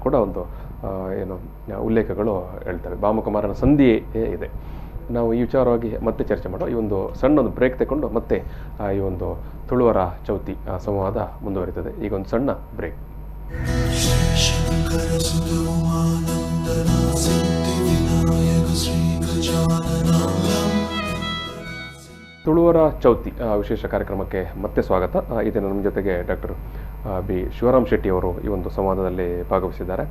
ಕೂಡ ಒಂದು ಏನು ಉಲ್ಲೇಖಗಳು ಹೇಳ್ತವೆ. ಭಾಮಕುಮಾರನ ಸಂಧಿಯೇ ಇದೆ. ನಾವು ಈ ವಿಚಾರವಾಗಿ ಮತ್ತೆ ಚರ್ಚೆ ಮಾಡುವ. ಈ ಒಂದು ಸಣ್ಣ ಒಂದು ಬ್ರೇಕ್ ತಗೊಂಡು ಮತ್ತೆ ಈ ಒಂದು ತುಳುವರ ಚೌತಿ ಸಂವಾದ ಮುಂದುವರಿತದೆ. ಈಗ ಒಂದು ಸಣ್ಣ ಬ್ರೇಕ್. ತುಳುವರ ಚೌತಿ ವಿಶೇಷ ಕಾರ್ಯಕ್ರಮಕ್ಕೆ ಮತ್ತೆ ಸ್ವಾಗತ. ಇದನ್ನು ನಮ್ಮ ಜೊತೆಗೆ ಡಾಕ್ಟರ್ ಬಿ ಶಿವರಾಮ್ ಶೆಟ್ಟಿ ಅವರು ಈ ಒಂದು ಸಂವಾದದಲ್ಲಿ ಭಾಗವಹಿಸಿದ್ದಾರೆ.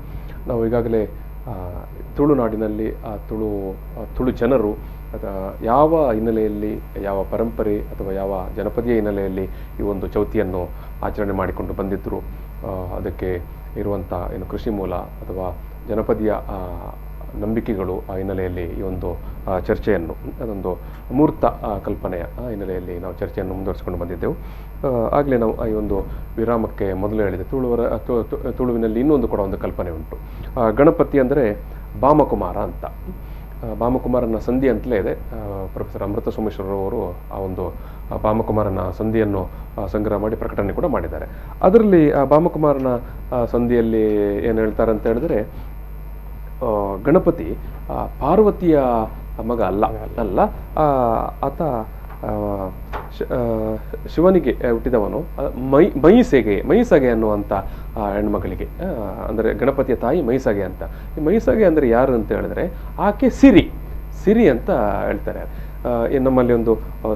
ನಾವು ಈಗಾಗಲೇ ತುಳುನಾಡಿನಲ್ಲಿ ತುಳು ಜನರು ಯಾವ ಹಿನ್ನೆಲೆಯಲ್ಲಿ, ಯಾವ ಪರಂಪರೆ ಅಥವಾ ಯಾವ ಜನಪದೀಯ ಹಿನ್ನೆಲೆಯಲ್ಲಿ ಈ ಒಂದು ಚೌತಿಯನ್ನು ಆಚರಣೆ ಮಾಡಿಕೊಂಡು ಬಂದಿದ್ದರು, ಅದಕ್ಕೆ ಇರುವಂಥ ಏನು ಕೃಷಿ ಮೂಲ ಅಥವಾ ಜನಪದೀಯ ನಂಬಿಕೆಗಳು ಆ ಹಿನ್ನೆಲೆಯಲ್ಲಿ ಈ ಒಂದು ಚರ್ಚೆಯನ್ನು, ಅದೊಂದು ಮೂರ್ತ ಕಲ್ಪನೆಯ ಹಿನ್ನೆಲೆಯಲ್ಲಿ ನಾವು ಚರ್ಚೆಯನ್ನು ಮುಂದುವರಿಸಿಕೊಂಡು ಬಂದಿದ್ದೆವು. ಆಗಲೇ ನಾವು ಈ ಒಂದು ವಿರಾಮಕ್ಕೆ ಮೊದಲು ಹೇಳಿದೆ, ತುಳುವಿನಲ್ಲಿ ಇನ್ನೊಂದು ಕೂಡ ಒಂದು ಕಲ್ಪನೆ ಉಂಟು. ಗಣಪತಿ ಅಂದರೆ ಭಾಮಕುಮಾರ ಅಂತ. ಭಾಮಕುಮಾರನ ಸಂಧಿ ಅಂತಲೇ ಇದೆ. ಪ್ರೊಫೆಸರ್ ಅಮೃತ ಸೋಮೇಶ್ವರವರು ಆ ಒಂದು ಭಾಮಕುಮಾರನ ಸಂಧಿಯನ್ನು ಸಂಗ್ರಹ ಮಾಡಿ ಪ್ರಕಟಣೆ ಕೂಡ ಮಾಡಿದ್ದಾರೆ. ಅದರಲ್ಲಿ ಆ ಭಾಮಕುಮಾರನ ಸಂಧಿಯಲ್ಲಿ ಏನು ಹೇಳ್ತಾರೆ ಅಂತ ಹೇಳಿದ್ರೆ, ಗಣಪತಿ ಪಾರ್ವತಿಯ ಮಗ ಅಲ್ಲ, ಆತ ಶಿವನಿಗೆ ಹುಟ್ಟಿದವನು. ಮೈಸಗೆ ಅನ್ನುವಂಥ ಹೆಣ್ಮಗಳಿಗೆ, ಅಂದರೆ ಗಣಪತಿಯ ತಾಯಿ ಮೈಸಗೆ ಅಂತ. ಈ ಮೈಸಗೆ ಅಂದರೆ ಯಾರು ಅಂತ ಹೇಳಿದ್ರೆ ಆಕೆ ಸಿರಿ ಅಂತ ಹೇಳ್ತಾರೆ. ನಮ್ಮಲ್ಲಿ ಒಂದು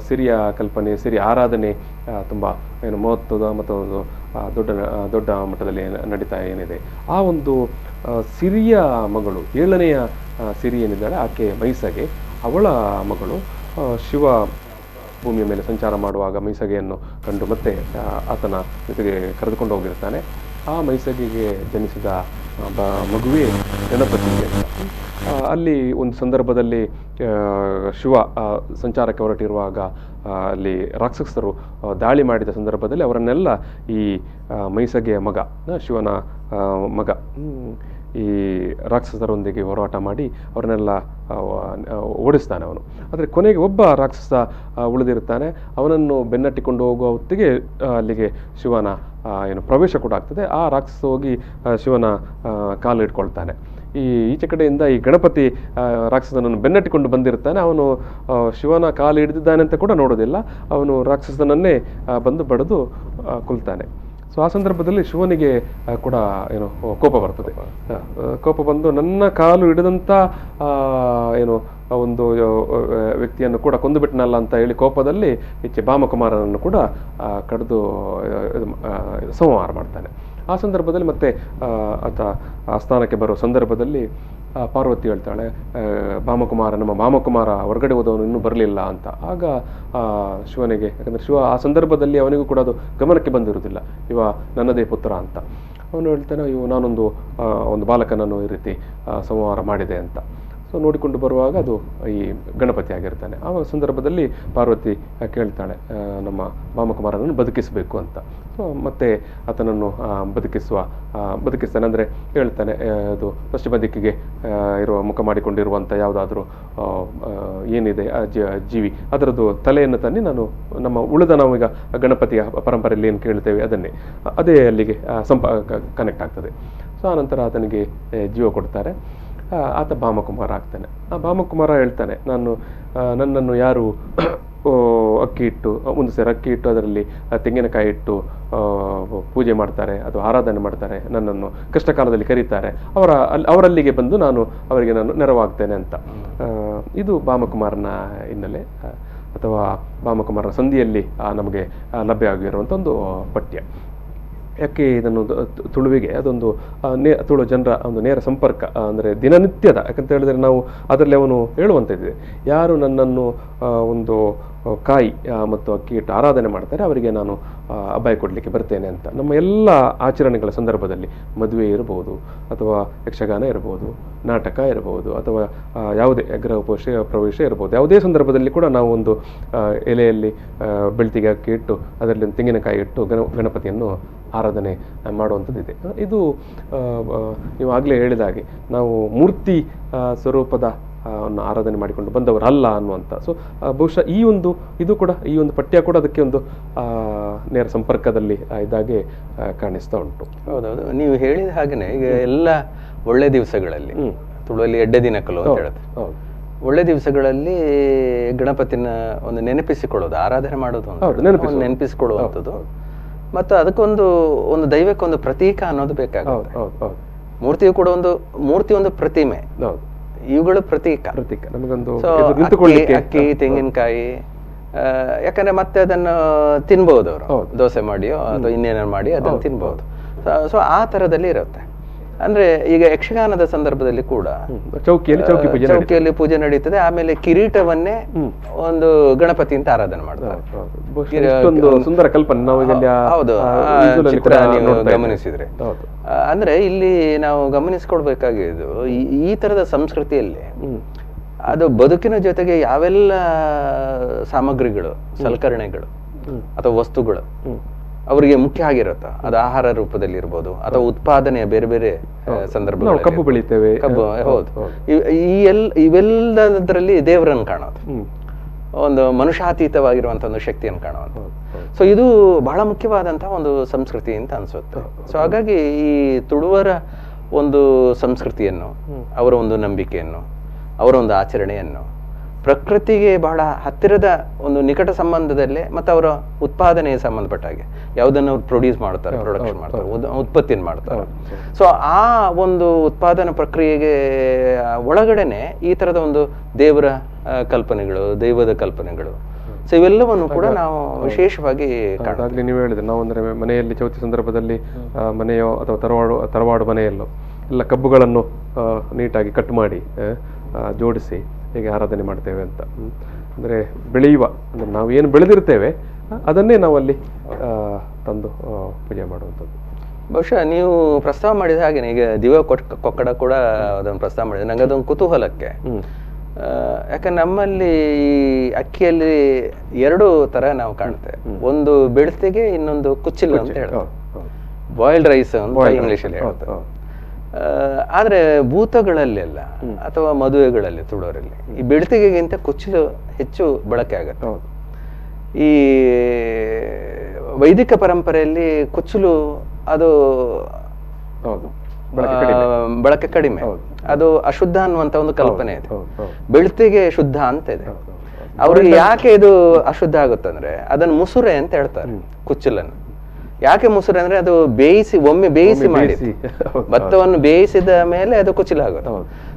ಸಿರಿಯ ಕಲ್ಪನೆ, ಸಿರಿ ಆರಾಧನೆ ತುಂಬ ಏನು ಮಹತ್ವದ ಮತ್ತು ಒಂದು ದೊಡ್ಡ ಮಟ್ಟದಲ್ಲಿ ನಡೀತಾ ಏನಿದೆ. ಆ ಒಂದು ಸಿರಿಯ ಮಗಳು, 7ನೆಯ ಸಿರಿ ಏನಿದ್ದಾಳೆ ಆಕೆ ಮೈಸಗೆ, ಅವಳ ಮಗಳು ಶಿವ ಭೂಮಿಯ ಮೇಲೆ ಸಂಚಾರ ಮಾಡುವಾಗ ಮೈಸಗೆಯನ್ನು ಕಂಡು ಮತ್ತೆ ಆತನ ಜೊತೆಗೆ ಕರೆದುಕೊಂಡು ಹೋಗಿರ್ತಾನೆ. ಆ ಮೈಸಗೆಗೆ ಜನಿಸಿದ ಮಗುವೇ ಗಣಪತಿ ಅಂತ. ಅಲ್ಲಿ ಒಂದು ಸಂದರ್ಭದಲ್ಲಿ ಶಿವ ಸಂಚಾರಕ್ಕೆ ಹೊರಟಿರುವಾಗ ಅಲ್ಲಿ ರಾಕ್ಷಸರು ದಾಳಿ ಮಾಡಿದ ಸಂದರ್ಭದಲ್ಲಿ ಅವರನ್ನೆಲ್ಲ ಈ ಮೈಸಗೆಯ ಮಗ, ಶಿವನ ಮಗ, ಈ ರಾಕ್ಷಸರೊಂದಿಗೆ ಹೋರಾಟ ಮಾಡಿ ಅವರನ್ನೆಲ್ಲ ಓಡಿಸ್ತಾನೆ ಅವನು. ಆದರೆ ಕೊನೆಗೆ ಒಬ್ಬ ರಾಕ್ಷಸ ಉಳಿದಿರ್ತಾನೆ. ಅವನನ್ನು ಬೆನ್ನಟ್ಟಿಕೊಂಡು ಹೋಗುವ ಹೊತ್ತಿಗೆ ಅಲ್ಲಿಗೆ ಶಿವನ ಏನು ಪ್ರವೇಶ ಕೂಡ ಆಗ್ತದೆ. ಆ ರಾಕ್ಷಸ ಹೋಗಿ ಶಿವನ ಕಾಲು ಇಟ್ಕೊಳ್ತಾನೆ. ಈಚೆ ಕಡೆಯಿಂದ ಈ ಗಣಪತಿ ರಾಕ್ಷಸನನ್ನು ಬೆನ್ನಟ್ಟಿಕೊಂಡು ಬಂದಿರ್ತಾನೆ. ಅವನು ಶಿವನ ಕಾಲು ಹಿಡಿದಿದ್ದಾನೆ ಅಂತ ಕೂಡ ನೋಡೋದಿಲ್ಲ. ಅವನು ರಾಕ್ಷಸನನ್ನೇ ಬಂದು ಬಡಿದು ಕೊಲ್ತಾನೆ. ಸೊ ಆ ಸಂದರ್ಭದಲ್ಲಿ ಶಿವನಿಗೆ ಕೂಡ ಏನು ಕೋಪ ಬರ್ತದೆ. ಕೋಪ ಬಂದು ನನ್ನ ಕಾಲು ಹಿಡಿದಂಥ ಏನು ಒಂದು ವ್ಯಕ್ತಿಯನ್ನು ಕೂಡ ಕೊಂದು ಬಿಟ್ಟನಲ್ಲ ಅಂತ ಹೇಳಿ ಕೋಪದಲ್ಲಿ ಈಚೆ ಭಾಮಕುಮಾರನನ್ನು ಕೂಡ ಕಡಿದು ಸಂಹಾರ ಮಾಡ್ತಾನೆ. ಆ ಸಂದರ್ಭದಲ್ಲಿ ಮತ್ತೆ ಆತ ಆಸ್ಥಾನಕ್ಕೆ ಬರೋ ಸಂದರ್ಭದಲ್ಲಿ ಪಾರ್ವತಿ ಹೇಳ್ತಾಳೆ, ನಮ್ಮ ಭಾಮಕುಮಾರ ಹೊರಗಡೆ ಹೋದವನು ಇನ್ನೂ ಬರಲಿಲ್ಲ ಅಂತ. ಆಗ ಶಿವನಿಗೆ, ಯಾಕಂದರೆ ಶಿವ ಆ ಸಂದರ್ಭದಲ್ಲಿ ಅವನಿಗೂ ಕೂಡ ಅದು ಗಮನಕ್ಕೆ ಬಂದಿರುವುದಿಲ್ಲ, ಇವ ನನ್ನದೇ ಪುತ್ರ ಅಂತ. ಅವನು ಹೇಳ್ತಾನೆ, ನಾನೊಂದು ಬಾಲಕನನ್ನು ಈ ರೀತಿ ಸಂಹಾರ ಮಾಡಿದೆ ಅಂತ. ಸೊ ನೋಡಿಕೊಂಡು ಬರುವಾಗ ಅದು ಈ ಗಣಪತಿ ಆಗಿರ್ತಾನೆ. ಆ ಸಂದರ್ಭದಲ್ಲಿ ಪಾರ್ವತಿ ಕೇಳ್ತಾಳೆ, ನಮ್ಮ ಭಾಮಕುಮಾರನನ್ನು ಬದುಕಿಸಬೇಕು ಅಂತ. ಸೊ ಮತ್ತೆ ಆತನನ್ನು ಬದುಕಿಸ್ತಾನೆ. ಅಂದರೆ ಹೇಳ್ತಾನೆ, ಅದು ಪಶ್ಚಿಮ ದಿಕ್ಕಿಗೆ ಇರುವ ಮುಖ ಮಾಡಿಕೊಂಡಿರುವಂಥ ಯಾವುದಾದ್ರೂ ಏನಿದೆ ಜೀವಿ, ಅದರದ್ದು ತಲೆಯನ್ನು ತನ್ನಿ ನಾನು ಉಳಿದ ನಾವೀಗ ಗಣಪತಿಯ ಪರಂಪರೆಯಲ್ಲಿ ಏನು ಕೇಳ್ತೇವೆ ಅದೇ ಅಲ್ಲಿಗೆ ಕನೆಕ್ಟ್ ಆಗ್ತದೆ. ಸೊ ಆನಂತರ ಆತನಿಗೆ ಜೀವ ಕೊಡ್ತಾರೆ. ಆತ ಭಾಮಕುಮಾರ ಆಗ್ತಾನೆ. ಆ ಭಾಮಕುಮಾರ ಹೇಳ್ತಾನೆ, ನನ್ನನ್ನು ಯಾರು ಅಕ್ಕಿ ಇಟ್ಟು, ಒಂದು ಸೇರು ಅಕ್ಕಿ ಇಟ್ಟು ಅದರಲ್ಲಿ ತೆಂಗಿನಕಾಯಿ ಇಟ್ಟು ಪೂಜೆ ಮಾಡ್ತಾರೆ, ಅದು ಆರಾಧನೆ ಮಾಡ್ತಾರೆ, ನನ್ನನ್ನು ಕಷ್ಟ ಕಾಲದಲ್ಲಿ ಕರೀತಾರೆ, ಅವರಲ್ಲಿಗೆ ಬಂದು ನಾನು ನೆರವಾಗ್ತೇನೆ ಅಂತ. ಇದು ಭಾಮಕುಮಾರನ ಹಿನ್ನೆಲೆ ಅಥವಾ ಭಾಮಕುಮಾರನ ಸಂಧಿಯಲ್ಲಿ ನಮಗೆ ಲಭ್ಯ ಆಗಿರುವಂಥ ಒಂದು ಪಠ್ಯ. ಯಾಕೆ ಇದನ್ನು ತುಳುವಿಗೆ ಅದೊಂದು ತುಳು ಜನರ ಒಂದು ನೇರ ಸಂಪರ್ಕ, ಅಂದರೆ ದಿನನಿತ್ಯದ, ಯಾಕಂತ ಹೇಳಿದ್ರೆ ನಾವು ಅದರಲ್ಲಿ ಅವನು ಹೇಳುವಂಥದ್ದಿದೆ, ಯಾರು ನನ್ನನ್ನು ಒಂದು ಕಾಯಿ ಮತ್ತು ಅಕ್ಕಿ ಇಟ್ಟು ಆರಾಧನೆ ಮಾಡ್ತಾರೆ ಅವರಿಗೆ ನಾನು ಅಭಯ ಕೊಡಲಿಕ್ಕೆ ಬರ್ತೇನೆ ಅಂತ. ನಮ್ಮ ಎಲ್ಲ ಆಚರಣೆಗಳ ಸಂದರ್ಭದಲ್ಲಿ, ಮದುವೆ ಇರಬಹುದು ಅಥವಾ ಯಕ್ಷಗಾನ ಇರಬಹುದು, ನಾಟಕ ಇರಬಹುದು, ಅಥವಾ ಯಾವುದೇ ಗೃಹ ಪ್ರವೇಶ ಇರಬಹುದು, ಯಾವುದೇ ಸಂದರ್ಭದಲ್ಲಿ ಕೂಡ ನಾವು ಒಂದು ಎಲೆಯಲ್ಲಿ ಬೆಳ್ತಿಗೆ ಅಕ್ಕಿ ಇಟ್ಟು ಅದರಲ್ಲಿ ಒಂದು ತೆಂಗಿನಕಾಯಿ ಇಟ್ಟು ಗಣಪತಿಯನ್ನು ಆರಾಧನೆ ಮಾಡುವಂಥದ್ದಿದೆ. ಇದು ನೀವು ಆಗಲೇ ಹೇಳಿದ ಹಾಗೆ ನಾವು ಮೂರ್ತಿ ಸ್ವರೂಪದ ಆರಾಧನೆ ಮಾಡಿಕೊಂಡು ಬಂದವರಲ್ಲ ಅನ್ನುವಂಥ. ಸೊ ಬಹುಶಃ ಇದು ಕೂಡ ಈ ಒಂದು ಪಠ್ಯ ಕೂಡ ಅದಕ್ಕೆ ಒಂದು ನೇರ ಸಂಪರ್ಕದಲ್ಲಿ ಇದ್ದಾಗೆ ಕಾಣಿಸ್ತಾ ಉಂಟು. ಹೌದೌದು, ನೀವು ಹೇಳಿದ ಹಾಗೆಯೇ ಈಗ ಎಲ್ಲ ಒಳ್ಳೆ ದಿವಸಗಳಲ್ಲಿ, ತುಳುವಲ್ಲಿ ಎಡ್ಡೆ ದಿನಕಲು ಅಂತ ಹೇಳುತ್ತೆ, ಒಳ್ಳೆ ದಿವಸಗಳಲ್ಲಿ ಗಣಪತಿನ ಒಂದು ನೆನಪಿಸಿಕೊಳ್ಳೋದು, ಆರಾಧನೆ ಮಾಡೋದು, ನೆನಪಿಸಿಕೊಳ್ಳುವಂಥದ್ದು, ಮತ್ತು ಅದಕ್ಕೊಂದು ದೈವಕ್ಕೊಂದು ಪ್ರತೀಕ ಅನ್ನೋದು ಬೇಕಾಗುತ್ತೆ. ಮೂರ್ತಿ ಒಂದು ಪ್ರತಿಮೆ, ಇವುಗಳು ಪ್ರತೀಕ. ನಮಗೊಂದು ಅಕ್ಕಿ, ತೆಂಗಿನಕಾಯಿ, ಯಾಕಂದ್ರೆ ಮತ್ತೆ ಅದನ್ನು ತಿನ್ಬಹುದು ಅವರು, ದೋಸೆ ಮಾಡಿಯೋ ಅಥವಾ ಇನ್ನೇನಾರು ಮಾಡಿ ಅದನ್ನು ತಿನ್ಬಹುದು. ಸೊ ಆ ತರದಲ್ಲಿ ಇರುತ್ತೆ. ಅಂದ್ರೆ ಈಗ ಯಕ್ಷಗಾನದ ಸಂದರ್ಭದಲ್ಲಿ ಕೂಡ ಚೌಕಿಯಲ್ಲಿ ಪೂಜೆ ನಡೀತದೆ. ಆಮೇಲೆ ಕಿರೀಟವನ್ನೇ ಒಂದು ಗಣಪತಿ ಅಂತ ಆರಾಧನೆ ಮಾಡ್ತಾರೆ. ಸುಂದರ ಕಲ್ಪನೆ. ಹೌದು, ಚಿತ್ರ ನೀವು ಗಮನಿಸಿದ್ರೆ, ಅಂದ್ರೆ ಇಲ್ಲಿ ನಾವು ಗಮನಿಸ್ಕೊಳ್ಬೇಕಾಗಿದ್ದು ಈ ತರದ ಸಂಸ್ಕೃತಿಯಲ್ಲಿ ಅದು ಬದುಕಿನ ಜೊತೆಗೆ ಯಾವೆಲ್ಲ ಸಾಮಗ್ರಿಗಳು, ಸಲಕರಣೆಗಳು ಅಥವಾ ವಸ್ತುಗಳು ಅವರಿಗೆ ಮುಖ್ಯ ಆಗಿರುತ್ತೆ. ಅದು ಆಹಾರ ರೂಪದಲ್ಲಿ ಇರ್ಬೋದು ಅಥವಾ ಉತ್ಪಾದನೆಯ ಬೇರೆ ಬೇರೆ ಸಂದರ್ಭಗಳು, ಕಬ್ಬು ಬೆಳಿತೇವೆ, ಹೌದು, ಇವೆಲ್ಲದರಲ್ಲಿ ದೇವರನ್ನು ಕಾಣೋದು, ಒಂದು ಮನುಷ್ಯಾತೀತವಾಗಿರುವಂತ ಒಂದು ಶಕ್ತಿಯನ್ನು ಕಾಣುವಂತ. ಸೊ ಇದು ಬಹಳ ಮುಖ್ಯವಾದಂತಹ ಒಂದು ಸಂಸ್ಕೃತಿ ಅಂತ ಅನ್ಸುತ್ತೆ. ಸೊ ಹಾಗಾಗಿ ಈ ತುಳುವರ ಒಂದು ಸಂಸ್ಕೃತಿಯನ್ನು, ಅವರ ಒಂದು ನಂಬಿಕೆಯನ್ನು, ಅವರ ಒಂದು ಆಚರಣೆಯನ್ನು ಪ್ರಕೃತಿಗೆ ಬಹಳ ಹತ್ತಿರದ ಒಂದು ನಿಕಟ ಸಂಬಂಧದಲ್ಲೇ ಮತ್ತು ಅವರ ಉತ್ಪಾದನೆಗೆ ಸಂಬಂಧಪಟ್ಟ ಹಾಗೆ ಯಾವುದನ್ನು ಅವ್ರು ಪ್ರೊಡ್ಯೂಸ್ ಮಾಡ್ತಾರೆ, ಪ್ರೊಡಕ್ಷನ್ ಮಾಡ್ತಾರೆ, ಉತ್ಪತ್ತಿಯನ್ನು ಮಾಡ್ತಾರೆ. ಸೊ ಆ ಒಂದು ಉತ್ಪಾದನಾ ಪ್ರಕ್ರಿಯೆಗೆ ಒಳಗಡೆನೆ ಈ ತರದ ಒಂದು ದೇವರ ಕಲ್ಪನೆಗಳು, ದೈವದ ಕಲ್ಪನೆಗಳು, ಸೊ ಇವೆಲ್ಲವನ್ನು ಕೂಡ ನಾವು ವಿಶೇಷವಾಗಿ ಕಾಣಾಗ್ಲಿ. ನೀವು ಹೇಳಿದ್ರೆ ನಾವು ಅಂದ್ರೆ ಮನೆಯಲ್ಲಿ ಚೌತಿ ಸಂದರ್ಭದಲ್ಲಿ ಮನೆಯೋ ಅಥವಾ ತರವಾಡು ಮನೆಯಲ್ಲೋ ಎಲ್ಲ ಕಬ್ಬುಗಳನ್ನು ನೀಟಾಗಿ ಕಟ್ ಮಾಡಿ ಜೋಡಿಸಿ ಹೇಗೆ ಆರಾಧನೆ ಮಾಡ್ತೇವೆ ಅಂತ. ಅಂದರೆ ಬೆಳೆಯುವ, ಅಂದರೆ ನಾವು ಏನು ಬೆಳೆದಿರ್ತೇವೆ ಅದನ್ನೇ ನಾವಲ್ಲಿ ತಂದು ಪೂಜೆ ಮಾಡುವಂಥದ್ದು. ಬಹುಶಃ ನೀವು ಪ್ರಸ್ತಾವ ಮಾಡಿದ ಹಾಗೆ ಈಗ ದಿವ್ಯ ಕೊಕ್ಕಡ ಕೂಡ ಅದನ್ನು ಪ್ರಸ್ತಾವ ಮಾಡಿದೆ. ನಂಗೆ ಅದೊಂದು ಕುತೂಹಲಕ್ಕೆ, ಯಾಕಂದ್ರೆ ನಮ್ಮಲ್ಲಿ ಈ ಅಕ್ಕಿಯಲ್ಲಿ ಎರಡು ತರ ನಾವು ಕಾಣ್ತೇವೆ. ಒಂದು ಬೆಳ್ತಿಗೆ, ಇನ್ನೊಂದು ಕುಚ್ಚಿಲ್ಲ ಅಂತ ಹೇಳ್ತೇವೆ, ಬಾಯ್ಲ್ಡ್ ರೈಸ್ ಅಂತ ಇಂಗ್ಲಿಷಲ್ಲಿ ಹೇಳ್ತೇವೆ. ಆದ್ರೆ ಭೂತಗಳಲ್ಲೆಲ್ಲ ಅಥವಾ ಮದುವೆಗಳಲ್ಲಿ ತುಳುವರಲ್ಲಿ ಈ ಬೆಳ್ತಿಗೆಗಿಂತ ಕುಚ್ಚಲು ಹೆಚ್ಚು ಬಳಕೆ ಆಗುತ್ತೆ. ಈ ವೈದಿಕ ಪರಂಪರೆಯಲ್ಲಿ ಕುಚ್ಚಲು ಅದು ಬಳಕೆ ಕಡಿಮೆ, ಅದು ಅಶುದ್ಧ ಅನ್ನುವಂತ ಒಂದು ಕಲ್ಪನೆ ಇದೆ. ಬೆಳ್ತಿಗೆ ಶುದ್ಧ ಅಂತ ಇದೆ. ಅವ್ರಿಗೆ ಯಾಕೆ ಇದು ಅಶುದ್ಧ ಆಗುತ್ತಂದ್ರೆ ಅದನ್ನು ಮುಸುರೆ ಅಂತ ಹೇಳ್ತಾರೆ ಕುಚ್ಚಲನ್ನು. ಯಾಕೆ ಮುಸುರೆ ಅಂದ್ರೆ ಅದು ಒಮ್ಮೆ ಬೇಯಿಸಿ ಮಾಡಿ ಭತ್ತವನ್ನು ಬೇಯಿಸಿದ ಮೇಲೆ ಅದು ಕುಚಿಲಾಗುತ್ತೆ.